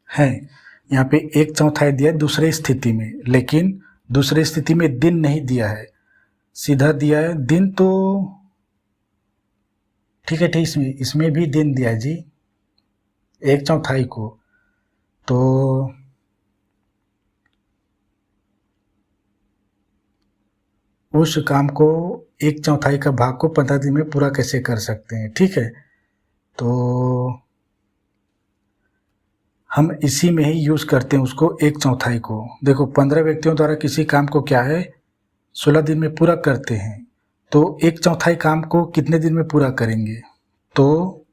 हैं। यहाँ पे 1/4 दिया है दूसरे स्थिति में, लेकिन दूसरी स्थिति में दिन नहीं दिया है, सीधा दिया है दिन। तो ठीक है, ठीक, इसमें भी दिन दिया है जी 1/4 को। तो उस काम को 1/4 का भाग को 15 दिन में पूरा कैसे कर सकते हैं, ठीक है। तो हम इसी में ही यूज़ करते हैं उसको 1/4 को। देखो 15 व्यक्तियों द्वारा किसी काम को क्या है 16 दिन में पूरा करते हैं, तो 1/4 काम को कितने दिन में पूरा करेंगे, तो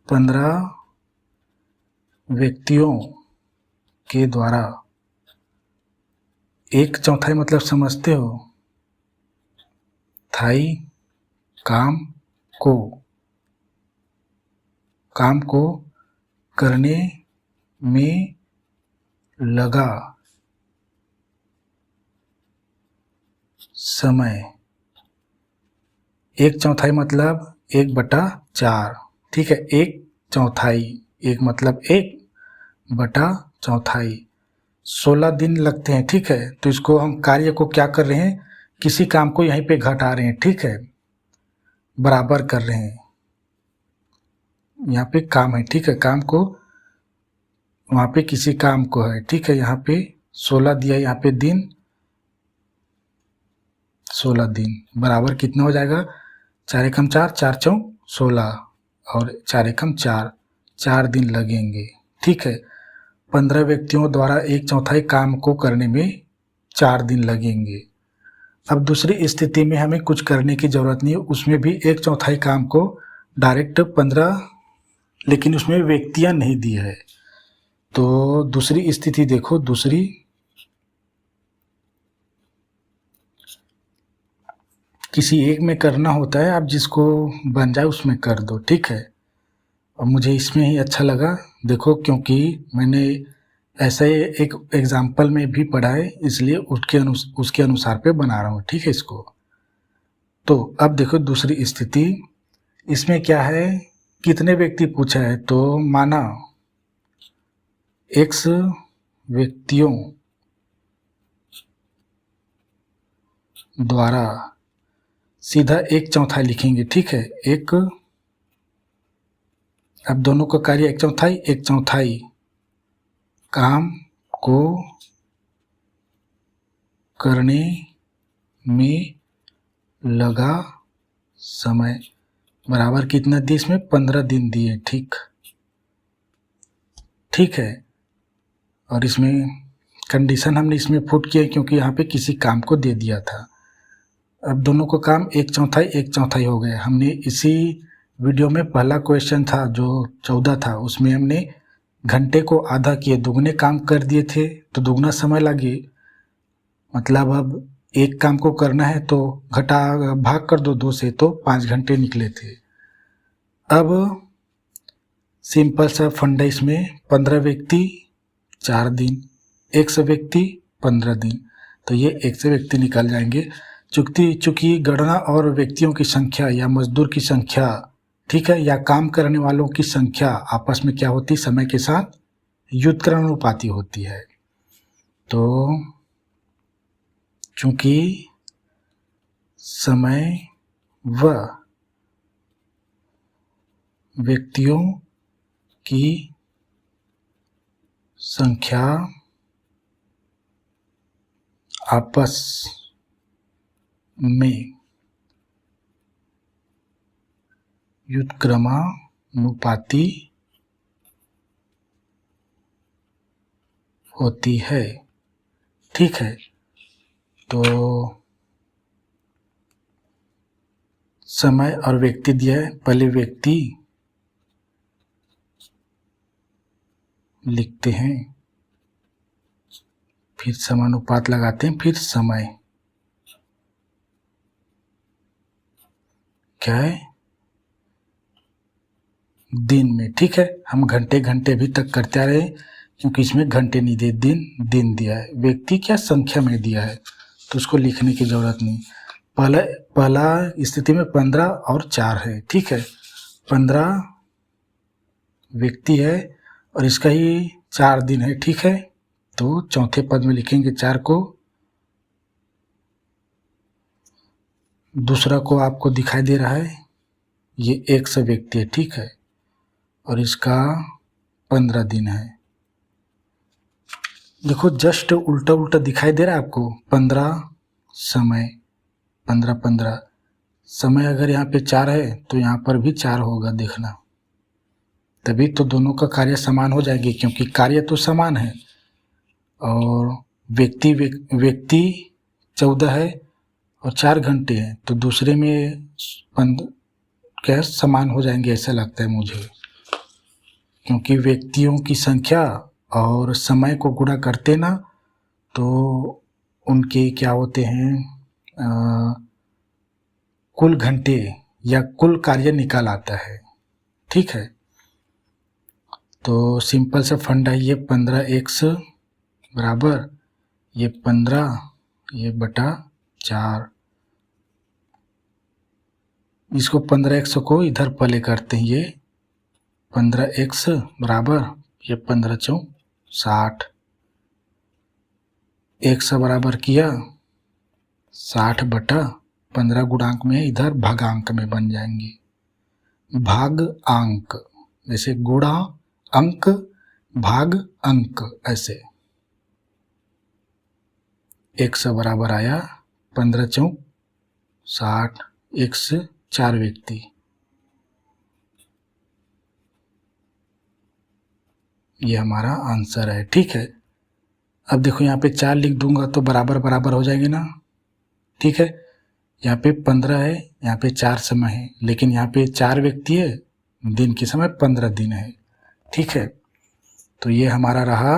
15 व्यक्तियों के द्वारा 1/4 मतलब समझते हो, थाई काम को करने में लगा समय, 1/4 मतलब 1/4, ठीक है। 1/4, 1 मतलब 1/4, 16 दिन लगते हैं, ठीक है। तो इसको हम कार्य को क्या कर रहे हैं, किसी काम को यहीं पे घटा रहे हैं, ठीक है, बराबर कर रहे हैं। यहाँ पे काम है, ठीक है, काम को वहाँ पे किसी काम को है, ठीक है। यहाँ पे 16 दिया, यहाँ पे दिन 16 दिन बराबर कितना हो जाएगा, 4 एकम 4, 4 चौक 16 और 4 एकम 4, 4 दिन लगेंगे, ठीक है। 15 व्यक्तियों द्वारा 1/4 काम को करने में 4 दिन लगेंगे। अब दूसरी स्थिति में हमें कुछ करने की ज़रूरत नहीं है, उसमें भी 1/4 काम को डायरेक्ट 15, लेकिन उसमें व्यक्तियाँ नहीं दी है। तो दूसरी स्थिति देखो, दूसरी किसी एक में करना होता है, आप जिसको बन जाए उसमें कर दो, ठीक है। और मुझे इसमें ही अच्छा लगा, देखो क्योंकि मैंने ऐसे एक एग्जाम्पल में भी पढ़ा है, इसलिए उसके अनुसार पे बना रहा हूँ, ठीक है इसको। तो अब देखो दूसरी स्थिति, इसमें क्या है, कितने व्यक्ति पूछा है, तो माना X व्यक्तियों द्वारा सीधा 1/4 लिखेंगे, ठीक है। अब दोनों का कार्य 1/4 काम को करने में लगा समय बराबर कितना दिए, इसमें 15 दिन दिए, ठीक है। और इसमें कंडीशन हमने इसमें पुट किया क्योंकि यहाँ पे किसी काम को दे दिया था। अब दोनों को काम 1/4 हो गया, हमने इसी वीडियो में पहला क्वेश्चन था जो 14 था, उसमें हमने घंटे को आधा किए, दुगने काम कर दिए थे तो दुगना समय लगे। मतलब अब एक काम को करना है तो घटा भाग कर दो 2 से, तो 5 घंटे निकले थे। अब सिंपल सा फंडा इसमें, 15 व्यक्ति 4 दिन, 100 व्यक्ति 15 दिन, तो ये 100 व्यक्ति निकल जाएंगे। चूंकि गणना और व्यक्तियों की संख्या या मजदूर की संख्या, ठीक है, या काम करने वालों की संख्या आपस में क्या होती, समय के साथ व्युत्क्रमानुपाती होती है। तो चूंकि समय व व्यक्तियों की संख्या आपस में व्युत्क्रमानुपाती होती है, ठीक है। तो समय और व्यक्ति दिया है, पहले व्यक्ति लिखते हैं, फिर समानुपात लगाते हैं, फिर समय क्या है, दिन में, ठीक है। हम घंटे घंटे भी तक करते आ रहे हैं क्योंकि इसमें घंटे नहीं दिए, दिन दिया है। व्यक्ति क्या संख्या में दिया है तो उसको लिखने की जरूरत नहीं। पहला स्थिति में 15 और 4 है, ठीक है। 15 व्यक्ति है और इसका ही 4 दिन है, ठीक है। तो चौथे पद में लिखेंगे 4 को, दूसरा को आपको दिखाई दे रहा है, ये 100 व्यक्ति है, ठीक है, और इसका 15 दिन है। देखो जस्ट उल्टा उल्टा दिखाई दे रहा है आपको, 15 समय, 15 समय, अगर यहाँ पे 4 है तो यहाँ पर भी 4 होगा, देखना, तभी तो दोनों का कार्य समान हो जाएगी, क्योंकि कार्य तो समान है। और व्यक्ति 14 है और 4 घंटे हैं, तो दूसरे में क्या समान हो जाएंगे, ऐसा लगता है मुझे, क्योंकि व्यक्तियों की संख्या और समय को गुणा करते ना तो उनके क्या होते हैं, कुल घंटे या कुल कार्य निकाल आता है, ठीक है। तो सिंपल सा फंडा, ये 15x बराबर ये 15 ये बटा 4, इसको 15x को इधर पले करते हैं, ये 15x बराबर ये 15 चौक 60, 100 बराबर किया 60 बटा 15 गुणांक में, इधर भागांक में बन जाएंगे, भाग अंक, जैसे गुणा अंक भाग अंक, ऐसे 100 बराबर आया 15 चौक 60, 1 4 व्यक्ति, ये हमारा आंसर है, ठीक है। अब देखो यहाँ पे 4 लिख दूंगा तो बराबर बराबर हो जाएंगे ना, ठीक है। यहाँ पे 15 है, यहाँ पे 4 समय है, लेकिन यहाँ पे 4 व्यक्ति है, दिन के समय 15 दिन है, ठीक है। तो ये हमारा रहा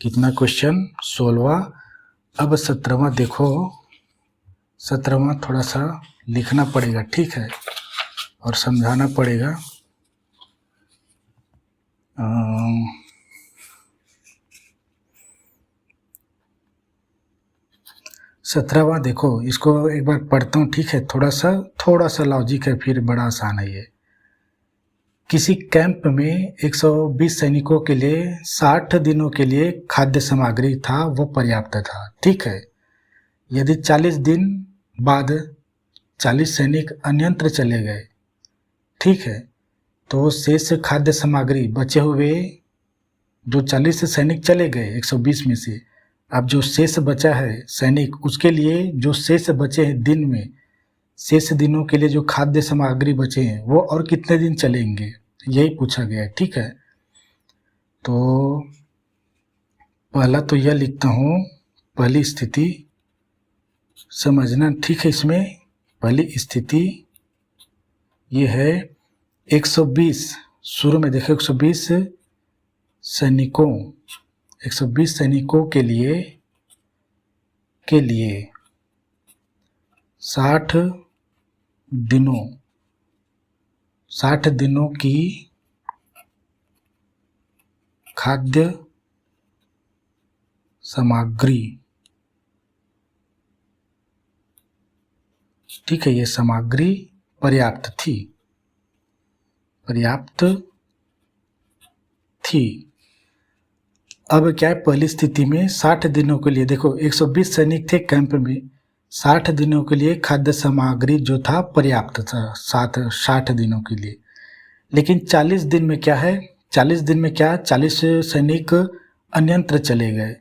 कितना क्वेश्चन, 16वां। अब 17वां देखो, 17वां थोड़ा सा लिखना पड़ेगा, ठीक है, और समझाना पड़ेगा। 17वां देखो, इसको एक बार पढ़ता हूँ, ठीक है। थोड़ा सा लॉजिक है, फिर बड़ा आसान है ये। किसी कैंप में 120 सैनिकों के लिए 60 दिनों के लिए खाद्य सामग्री था, वो पर्याप्त था, ठीक है। यदि 40 दिन बाद 40 सैनिक अन्यत्र चले गए, ठीक है, तो शेष खाद्य सामग्री, बचे हुए जो 40 सैनिक चले गए 120 में से, अब जो शेष बचा है सैनिक, उसके लिए जो शेष बचे हैं दिन में, शेष दिनों के लिए जो खाद्य सामग्री बचे हैं वो और कितने दिन चलेंगे, यही पूछा गया है, ठीक है। तो पहला तो यह लिखता हूँ, पहली स्थिति समझना, ठीक है। इसमें पहली स्थिति ये है 120, शुरू में देखो 120 सैनिकों 120 सैनिकों के लिए 60 दिनों की खाद्य सामग्री, ठीक है, ये सामग्री पर्याप्त थी। अब क्या है, पहली स्थिति में 60 दिनों के लिए देखो 120 सैनिक थे कैंप में, 60 दिनों के लिए खाद्य सामग्री जो था पर्याप्त था 60 दिनों के लिए। लेकिन 40 दिन में क्या है, 40 दिन में क्या, 40 सैनिक अन्यत्र चले गए,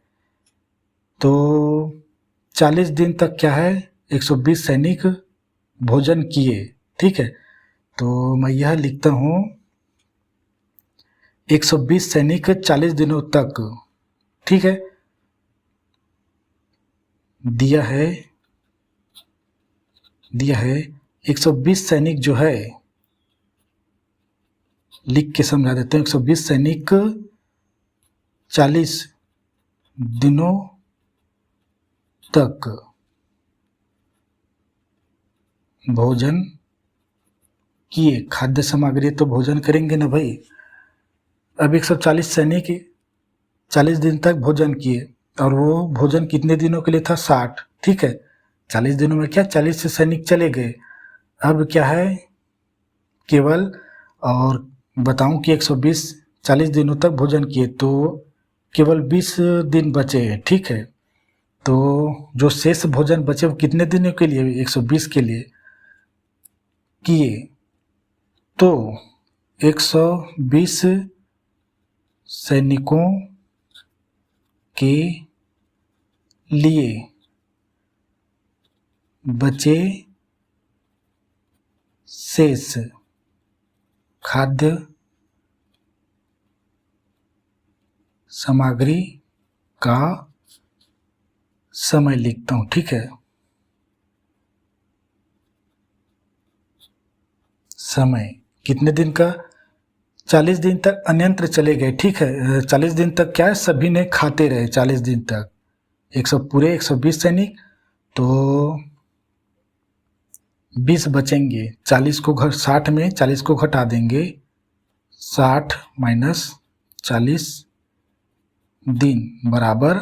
तो 40 दिन तक क्या है 120 सैनिक भोजन किए, ठीक है। तो मैं यह लिखता हूँ 120 सैनिक 40 दिनों तक, ठीक है, दिया है 120 सैनिक जो है, लिख के समझा देते हैं, 120 सैनिक 40 दिनों तक भोजन किए। खाद्य सामग्री तो भोजन करेंगे ना भाई। अब 140 सैनिक 40 दिन तक भोजन किए, और वो भोजन कितने दिनों के लिए था, 60, ठीक है। 40 दिनों में क्या 40 सैनिक चले गए, अब क्या है केवल, और बताऊं कि 120 40 दिनों तक भोजन किए तो केवल 20 दिन बचे हैं, ठीक है। तो जो शेष भोजन बचे वो कितने दिनों के लिए, 120 के लिए किए, तो 120 सैनिकों के लिए बचे शेष खाद्य सामग्री का समय लिखता हूँ, ठीक है। समय कितने दिन का, 40 दिन तक अन्यत्र चले गए, ठीक है। 40 दिन तक क्या है, सभी ने खाते रहे 40 दिन तक, 120 सैनिक, तो 20 बचेंगे, 40 को 60 में 40 को घटा देंगे, 60 माइनस 40 दिन बराबर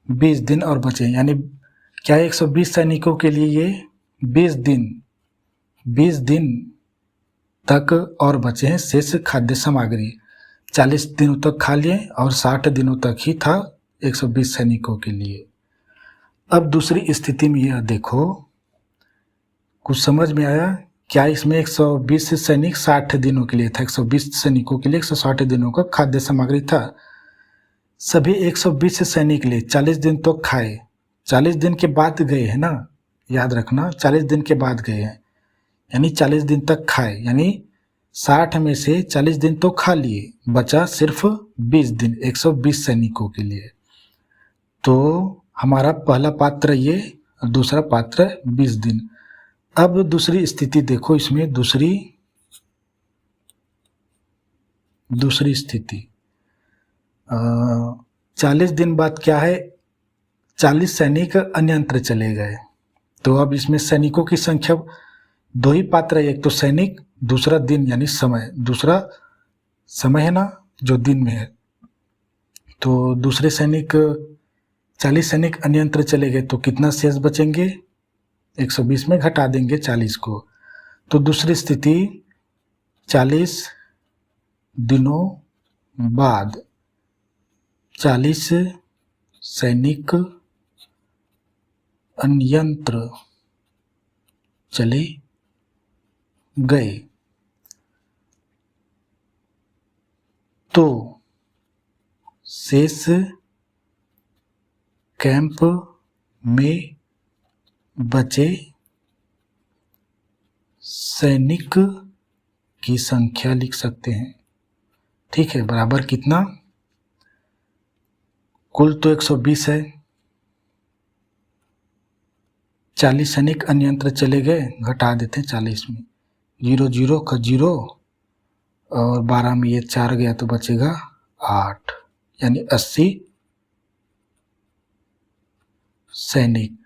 20 दिन और बचे, यानी क्या है 120 सैनिकों के लिए ये 20 दिन तक और बचे हैं शेष खाद्य सामग्री। 40 दिनों तक खा लिए और 60 दिनों तक ही था 120 सैनिकों के लिए। अब दूसरी स्थिति में यह देखो, कुछ समझ में आया क्या, इसमें 120 सैनिक 60 दिनों के लिए था, 120 सैनिकों के लिए 160 दिनों का खाद्य सामग्री था। सभी 120 सैनिक लिए 40 दिन तो खाए, 40 दिन के बाद गए हैं ना, याद रखना 40 दिन के बाद गए हैं, यानी 40 दिन तक खाए, यानी 60 में से 40 दिन तो खा लिए, बचा सिर्फ 20 दिन 120 सैनिकों के लिए। तो हमारा पहला पात्र ये, दूसरा पात्र 20 दिन। अब दूसरी स्थिति देखो, इसमें दूसरी स्थिति 40 दिन बाद क्या है, 40 सैनिक अन्यत्र चले गए, तो अब इसमें सैनिकों की संख्या दो ही पात्र है, एक तो सैनिक, दूसरा दिन यानी समय, दूसरा समय है ना जो दिन में है। तो दूसरे सैनिक 40 सैनिक अन्यत्र चले गए, तो कितना शेष बचेंगे, 120 में घटा देंगे 40 को, तो दूसरी स्थिति 40 दिनों बाद 40 सैनिक अन्यत्र चले गए, तो शेष कैंप में बचे सैनिक की संख्या लिख सकते हैं, ठीक है, बराबर कितना, कुल तो 120 है, 40 सैनिक अन्यत्र चले गए, घटा देते हैं 40 में, जीरो जीरो का जीरो और 12 में ये 4 गया तो बचेगा 8, यानी 80 सैनिक।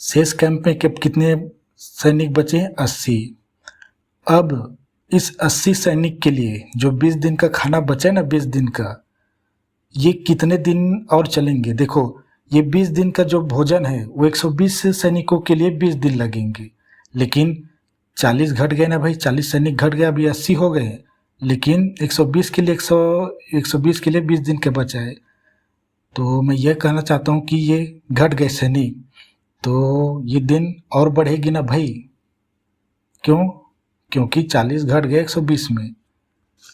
शेष कैंप में कितने सैनिक बचे हैं? 80। अब इस 80 सैनिक के लिए जो 20 दिन का खाना बचा है ना, 20 दिन का, ये कितने दिन और चलेंगे? देखो, ये 20 दिन का जो भोजन है वो 120 सैनिकों के लिए 20 दिन लगेंगे, लेकिन 40 घट गए ना भाई, 40 सैनिक घट गया, अभी 80 हो गए, लेकिन 120 के लिए 120 के लिए 20 दिन के बचा है। तो मैं ये कहना चाहता हूँ कि ये घट गए सैनिक, तो ये दिन और बढ़ेगी ना भाई। क्यों? क्योंकि 40 घट गए 120 में,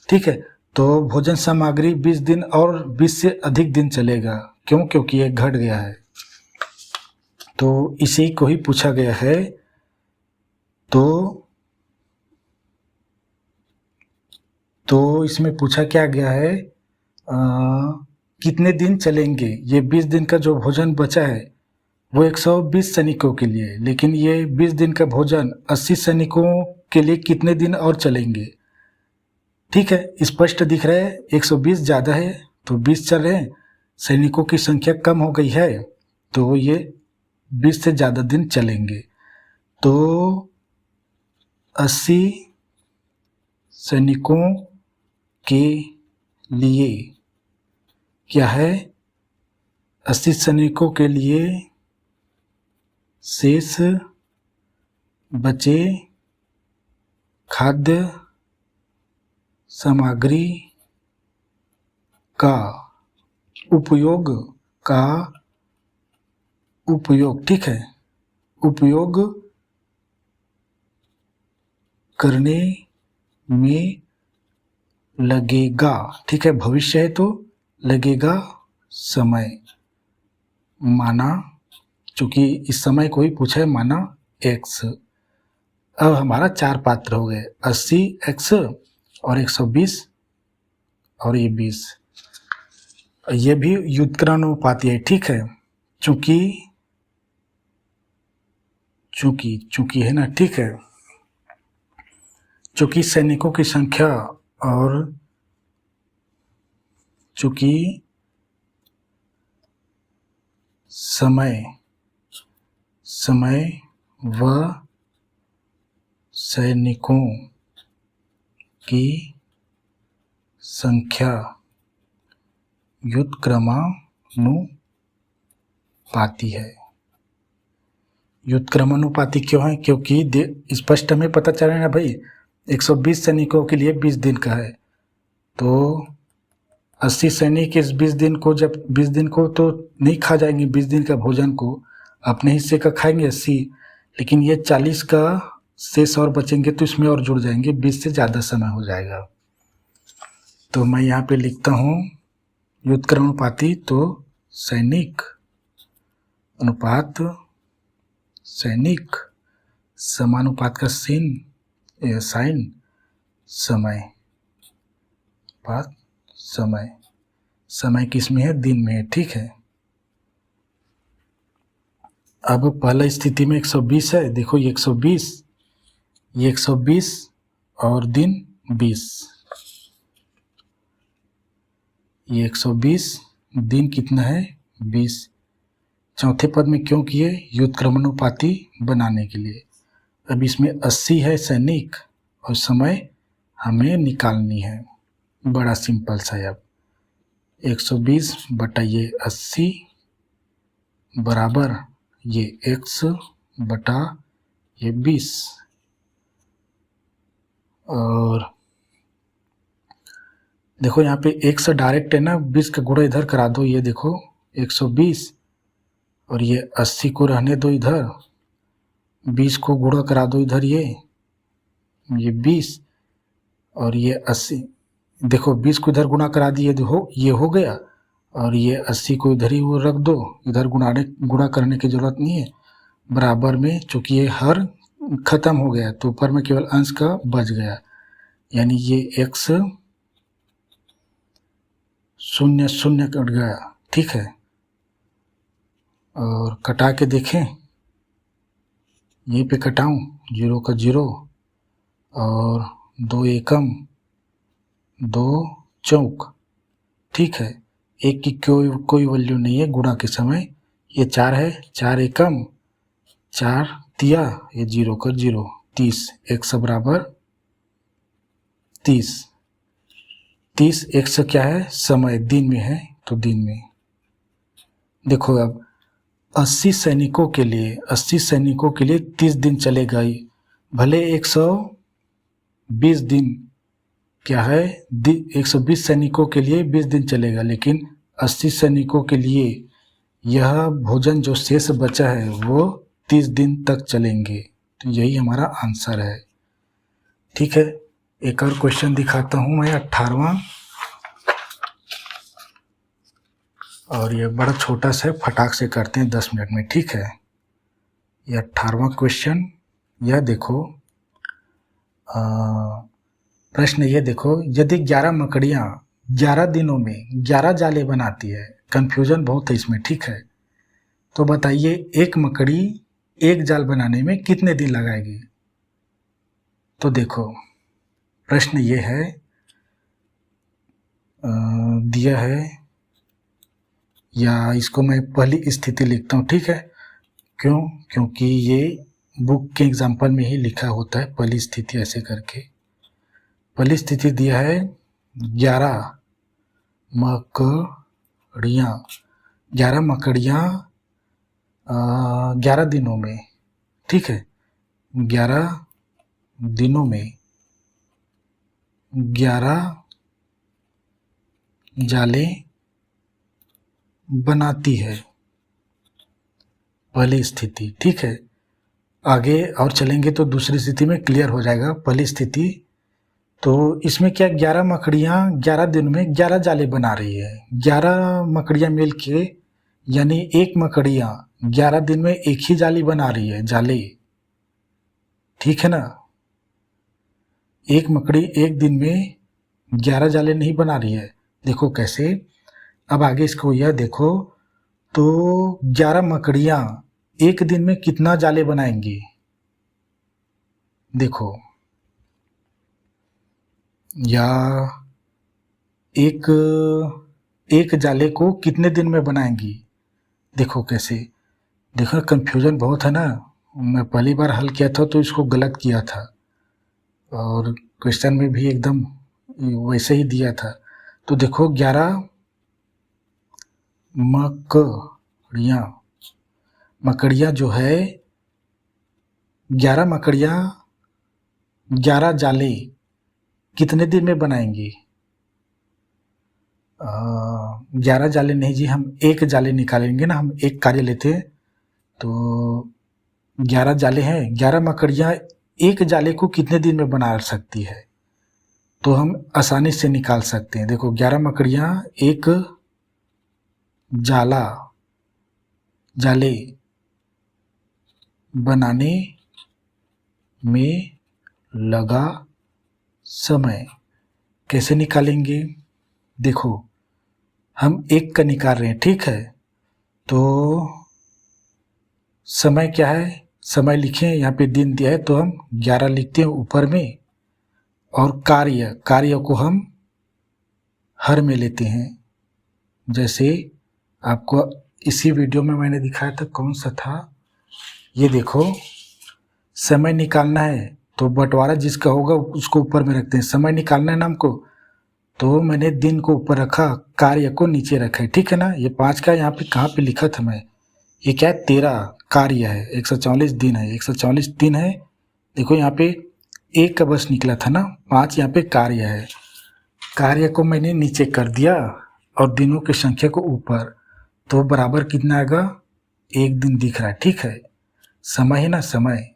ठीक है। तो भोजन सामग्री 20 दिन और 20 से अधिक दिन चलेगा। क्यों? क्योंकि ये घट गया है। तो इसी को ही पूछा गया है। तो इसमें पूछा क्या गया है, कितने दिन चलेंगे? ये 20 दिन का जो भोजन बचा है वो 120 सैनिकों के लिए, लेकिन ये 20 दिन का भोजन 80 सैनिकों के लिए कितने दिन और चलेंगे? ठीक है, स्पष्ट दिख रहा है 120 ज़्यादा है तो 20 चल रहे हैं, सैनिकों की संख्या कम हो गई है तो ये 20 से ज़्यादा दिन चलेंगे। तो 80 सैनिकों के लिए क्या है, 80 सैनिकों के लिए शेष बचे खाद्य सामग्री का उपयोग ठीक है, उपयोग करने में लगेगा। ठीक है, भविष्य है तो लगेगा समय, माना, चूंकि इस समय को ही पूछा है, माना x। अब हमारा 4 पात्र हो गए, 80 x और 120 और ये 20। ये भी व्युत्क्रमानुपाती है, ठीक है, चूंकि है ना, ठीक है, चूंकि सैनिकों की संख्या और चूंकि समय व सैनिकों की संख्या व्युत्क्रमानुपाती है। व्युत्क्रमानुपाती क्यों है? क्योंकि स्पष्ट हमें पता चल रहा है ना भाई, 120 सैनिकों के लिए 20 दिन का है, तो 80 सैनिक इस 20 दिन को, जब 20 दिन को तो नहीं खा जाएंगे, 20 दिन का भोजन को अपने हिस्से का खाएंगे 80, लेकिन ये 40 का शेष और बचेंगे तो इसमें और जुड़ जाएंगे, 20 से ज़्यादा समय हो जाएगा। तो मैं यहाँ पे लिखता हूँ व्युत्क्रमानुपाती, तो सैनिक अनुपात सैनिक समानुपात का साइन समय किस में है? दिन में है, ठीक है। अब पहला स्थिति में 120 है, देखो ये 120 और दिन 20, ये 120 दिन कितना है? 20। चौथे पद में क्यों किए? व्युत्क्रमानुपाती बनाने के लिए। अब इसमें 80 है सैनिक और समय हमें निकालनी है, बड़ा सिंपल सा है। अब 120 बटा ये 80 बराबर ये x बटा ये 20, और देखो यहाँ पे x डायरेक्ट है ना, 20 का गुणा इधर करा दो, ये देखो 120 और ये 80 को रहने दो इधर, 20 को गुणा करा दो इधर, ये 20 और ये 80, देखो 20 को इधर गुणा करा दिए, देखो ये हो गया, और ये 80 को इधर ही वो रख दो, इधर गुणा करने की जरूरत नहीं है, बराबर में, चूँकि ये हर खत्म हो गया तो ऊपर में केवल अंश का बच गया, यानी ये x 0 0 कट गया, ठीक है। और कटा के देखें, यहीं पे कटाऊं, 0 का 0 और 2 एकम 2 चौक, ठीक है। एक की कोई वैल्यू नहीं है गुणा के समय, ये 4 है, 4 एकम 4 तिया, ये 0 का 0, 30, 100 बराबर 30। 30 100 क्या है, समय, दिन में है तो दिन में। देखो अब 80 सैनिकों के लिए 30 दिन चलेगा, भले 120 दिन क्या है, 120 सैनिकों के लिए 20 दिन चलेगा, लेकिन 80 सैनिकों के लिए यह भोजन जो शेष बचा है वो 30 दिन तक चलेंगे। तो यही हमारा आंसर है, ठीक है। एक और क्वेश्चन दिखाता हूँ मैं, 18वां, और ये बड़ा छोटा सा है, फटाक से करते हैं 10 मिनट में, ठीक है। ये 18वां क्वेश्चन, यह देखो, प्रश्न ये देखो, यदि 11 मकड़ियाँ 11 दिनों में 11 जाले बनाती है, कंफ्यूजन बहुत है इसमें, ठीक है। तो बताइए एक मकड़ी एक जाल बनाने में कितने दिन लगाएगी। तो देखो प्रश्न ये है, दिया है, या इसको मैं पहली स्थिति लिखता हूँ, ठीक है। क्यों, क्योंकि ये बुक के एग्जाम्पल में ही लिखा होता है पहली स्थिति ऐसे करके। पहली स्थिति दिया है 11 मकड़ियाँ, 11 मकड़ियाँ 11 दिनों में, ठीक है, 11 दिनों में 11 जाले बनाती है, पहली स्थिति, ठीक है। आगे और चलेंगे तो दूसरी स्थिति में क्लियर हो जाएगा। पहली स्थिति तो इसमें क्या, 11 मकड़ियाँ 11 दिन में 11 जाले बना रही है, 11 मकड़ियाँ मिल के, यानी एक मकड़ियाँ 11 दिन में एक ही जाली बना रही है, जाले, ठीक है ना। एक मकड़ी एक दिन में 11 जाले नहीं बना रही है। देखो कैसे, अब आगे इसको यह देखो, तो 11 मकड़ियाँ एक दिन में कितना जाले बनाएंगी। देखो, या एक जाले को कितने दिन में बनाएंगी। देखो कैसे, देखो कंफ्यूजन बहुत है ना। मैं पहली बार हल किया था तो इसको गलत किया था, और क्वेश्चन में भी एकदम वैसे ही दिया था। तो देखो 11 मकड़ियाँ जो है, 11 मकड़ियाँ 11 जाले कितने दिन में बनाएंगी। 11 जाले नहीं जी, हम एक जाले निकालेंगे ना, हम एक कार्य लेते हैं। तो 11 जाले हैं, 11 मकड़ियाँ एक जाले को कितने दिन में बना सकती है, तो हम आसानी से निकाल सकते हैं। देखो 11 मकड़ियाँ एक जाले बनाने में लगा समय कैसे निकालेंगे। देखो हम एक का निकाल रहे हैं, ठीक है। तो समय क्या है, समय लिखें, यहाँ पे दिन दिया है तो हम 11 लिखते हैं ऊपर में, और कार्य को हम हर में लेते हैं। जैसे आपको इसी वीडियो में मैंने दिखाया था, कौन सा था, ये देखो, समय निकालना है तो बंटवारा जिसका होगा उसको ऊपर में रखते हैं। समय निकालना है ना हमको, तो मैंने दिन को ऊपर रखा, कार्य को नीचे रखा है, ठीक है ना। ये 5 का यहाँ पे कहाँ पे लिखा था मैं, ये क्या है, 13 कार्य है, 144 दिन है, 144 दिन है। देखो यहाँ पे एक का बस निकला था ना, 5 यहाँ पे कार्य है, कार्य को मैंने नीचे कर दिया और दिनों की संख्या को ऊपर, तो बराबर कितना आएगा, एक दिन दिख रहा है, ठीक है। समय है ना, समय,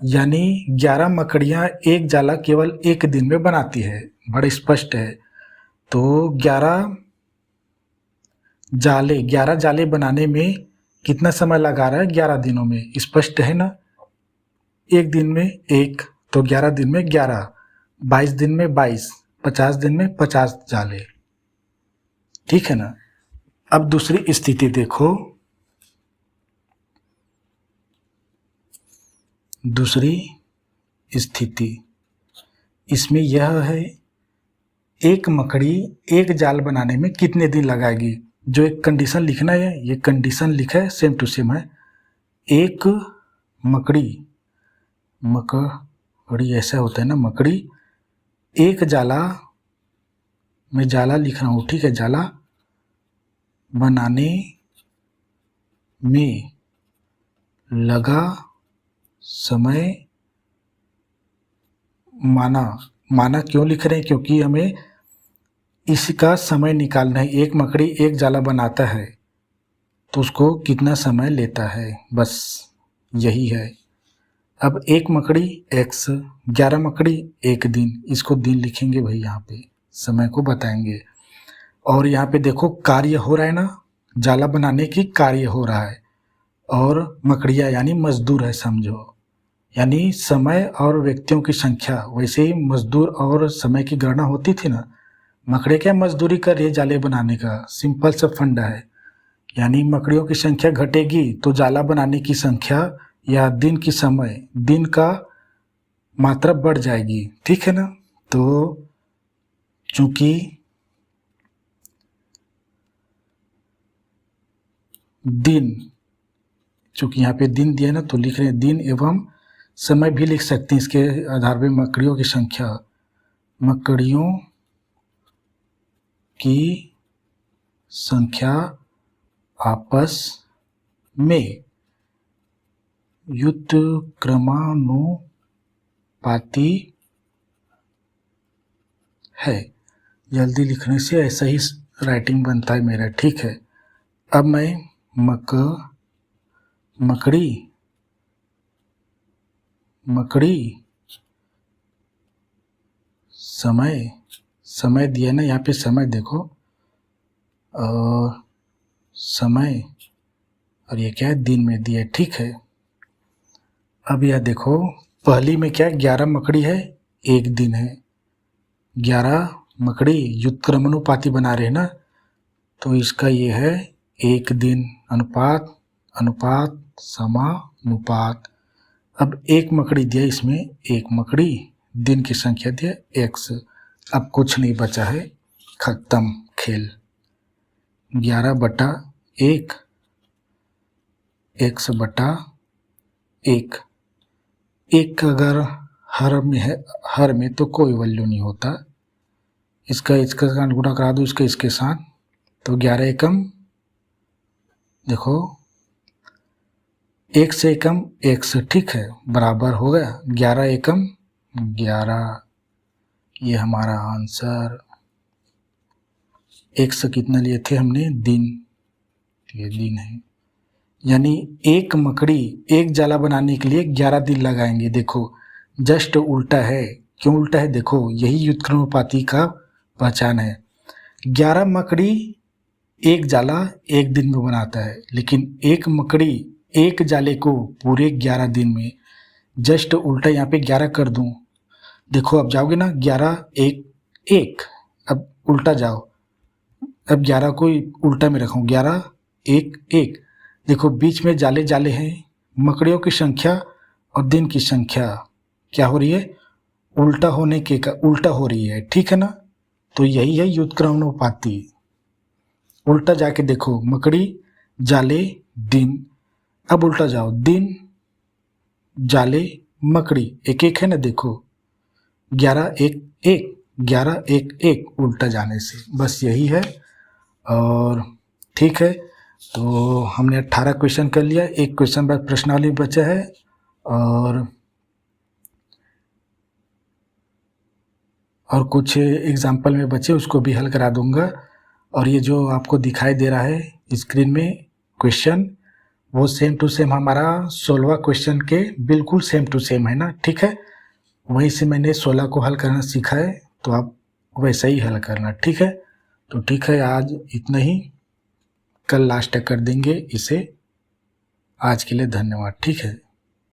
यानी 11 मकड़ियाँ एक जाला केवल एक दिन में बनाती है, बड़ा स्पष्ट है। तो 11 जाले बनाने में कितना समय लगा रहा है, 11 दिनों में, स्पष्ट है ना। एक दिन में एक, तो 11 दिन में 11, 22 दिन में 22, 50 दिन में 50 जाले, ठीक है ना। अब दूसरी स्थिति देखो, दूसरी स्थिति। इसमें यह है एक मकड़ी एक जाल बनाने में कितने दिन लगाएगी। जो एक कंडीशन लिखना है, ये कंडीशन लिखा है, सेम टू सेम है। एक मकड़ी ऐसा होता है ना, मकड़ी एक जाला, मैं जाला लिख रहा हूँ, ठीक है, जाला बनाने में लगा समय माना क्यों लिख रहे हैं, क्योंकि हमें इसका समय निकालना है। एक मकड़ी एक जाला बनाता है तो उसको कितना समय लेता है, बस यही है। अब एक मकड़ी x, 11 मकड़ी एक दिन, इसको दिन लिखेंगे भाई, यहाँ पे समय को बताएंगे। और यहाँ पे देखो कार्य हो रहा है ना, जाला बनाने की कार्य हो रहा है, और मकड़िया यानी मजदूर है समझो, यानी समय और व्यक्तियों की संख्या। वैसे ही मजदूर और समय की गणना होती थी ना, मकड़े क्या मजदूरी कर रही है जाले बनाने का, सिंपल सा फंडा है। यानी मकड़ियों की संख्या घटेगी तो जाला बनाने की संख्या या दिन की समय, दिन का मात्रा बढ़ जाएगी, ठीक है ना। तो चूंकि यहाँ पे दिन दिया ना, तो लिख रहे हैं दिन एवं समय भी लिख सकते हैं इसके आधार पे। मकड़ियों की संख्या आपस में व्युत्क्रमानुपाती है। जल्दी लिखने से ऐसा ही राइटिंग बनता है मेरा, ठीक है। अब मैं मकड़ी समय दिया ना, यहाँ पे समय देखो, और समय, और ये क्या है, दिन में दिया, ठीक है। अब यह देखो पहली में क्या है, 11 मकड़ी है एक दिन है, 11 मकड़ी व्युत्क्रमानुपाती बना रहे हैं ना, तो इसका ये है एक दिन, अनुपात समानुपात। अब एक मकड़ी दिया, इसमें एक मकड़ी, दिन की संख्या दिया x। अब कुछ नहीं बचा है, खत्म खेल। 11/1 x/1। एक अगर हर में है, हर में तो कोई वैल्यू नहीं होता, इसका साथ गुणा करा दो, इसके साथ, तो 11 एकम देखो, 1 से एकम x, ठीक है, बराबर हो गया 11 एकम 11। ये हमारा आंसर। x कितना लिए थे हमने, दिन, ये दिन है। यानी एक मकड़ी एक जाला बनाने के लिए 11 दिन लगाएंगे। देखो जस्ट उल्टा है, क्यों उल्टा है, देखो यही व्युत्क्रमानुपाती का पहचान है। 11 मकड़ी एक जाला एक दिन में बनाता है, लेकिन एक मकड़ी एक जाले को पूरे 11 दिन में। जस्ट उल्टा, यहाँ पे 11 कर दूं, देखो अब जाओगे ना, 11 1, अब उल्टा जाओ, अब 11 को उल्टा में रखूं, 11 1, देखो बीच में जाले हैं, मकड़ियों की संख्या और दिन की संख्या क्या हो रही है, उल्टा होने के का उल्टा हो रही है, ठीक है ना। तो यही है व्युत्क्रमानुपाती। उल्टा जाके देखो, मकड़ी जाले दिन, अब उल्टा जाओ, दिन जाले मकड़ी, एक है ना, देखो 11 1 उल्टा जाने से, बस यही है। और ठीक है, तो हमने 18 क्वेश्चन कर लिया, एक क्वेश्चन बाद प्रश्नावली बचा है, और कुछ एग्जाम्पल में बचे, उसको भी हल करा दूंगा। और ये जो आपको दिखाई दे रहा है स्क्रीन में क्वेश्चन, वो सेम टू सेम हमारा 16वां क्वेश्चन के बिल्कुल सेम टू सेम है ना, ठीक है। वहीं से मैंने 16 को हल करना सीखा है, तो आप वैसा ही हल करना, ठीक है। तो ठीक है, आज इतना ही, कल लास्ट तक कर देंगे इसे। आज के लिए धन्यवाद, ठीक है।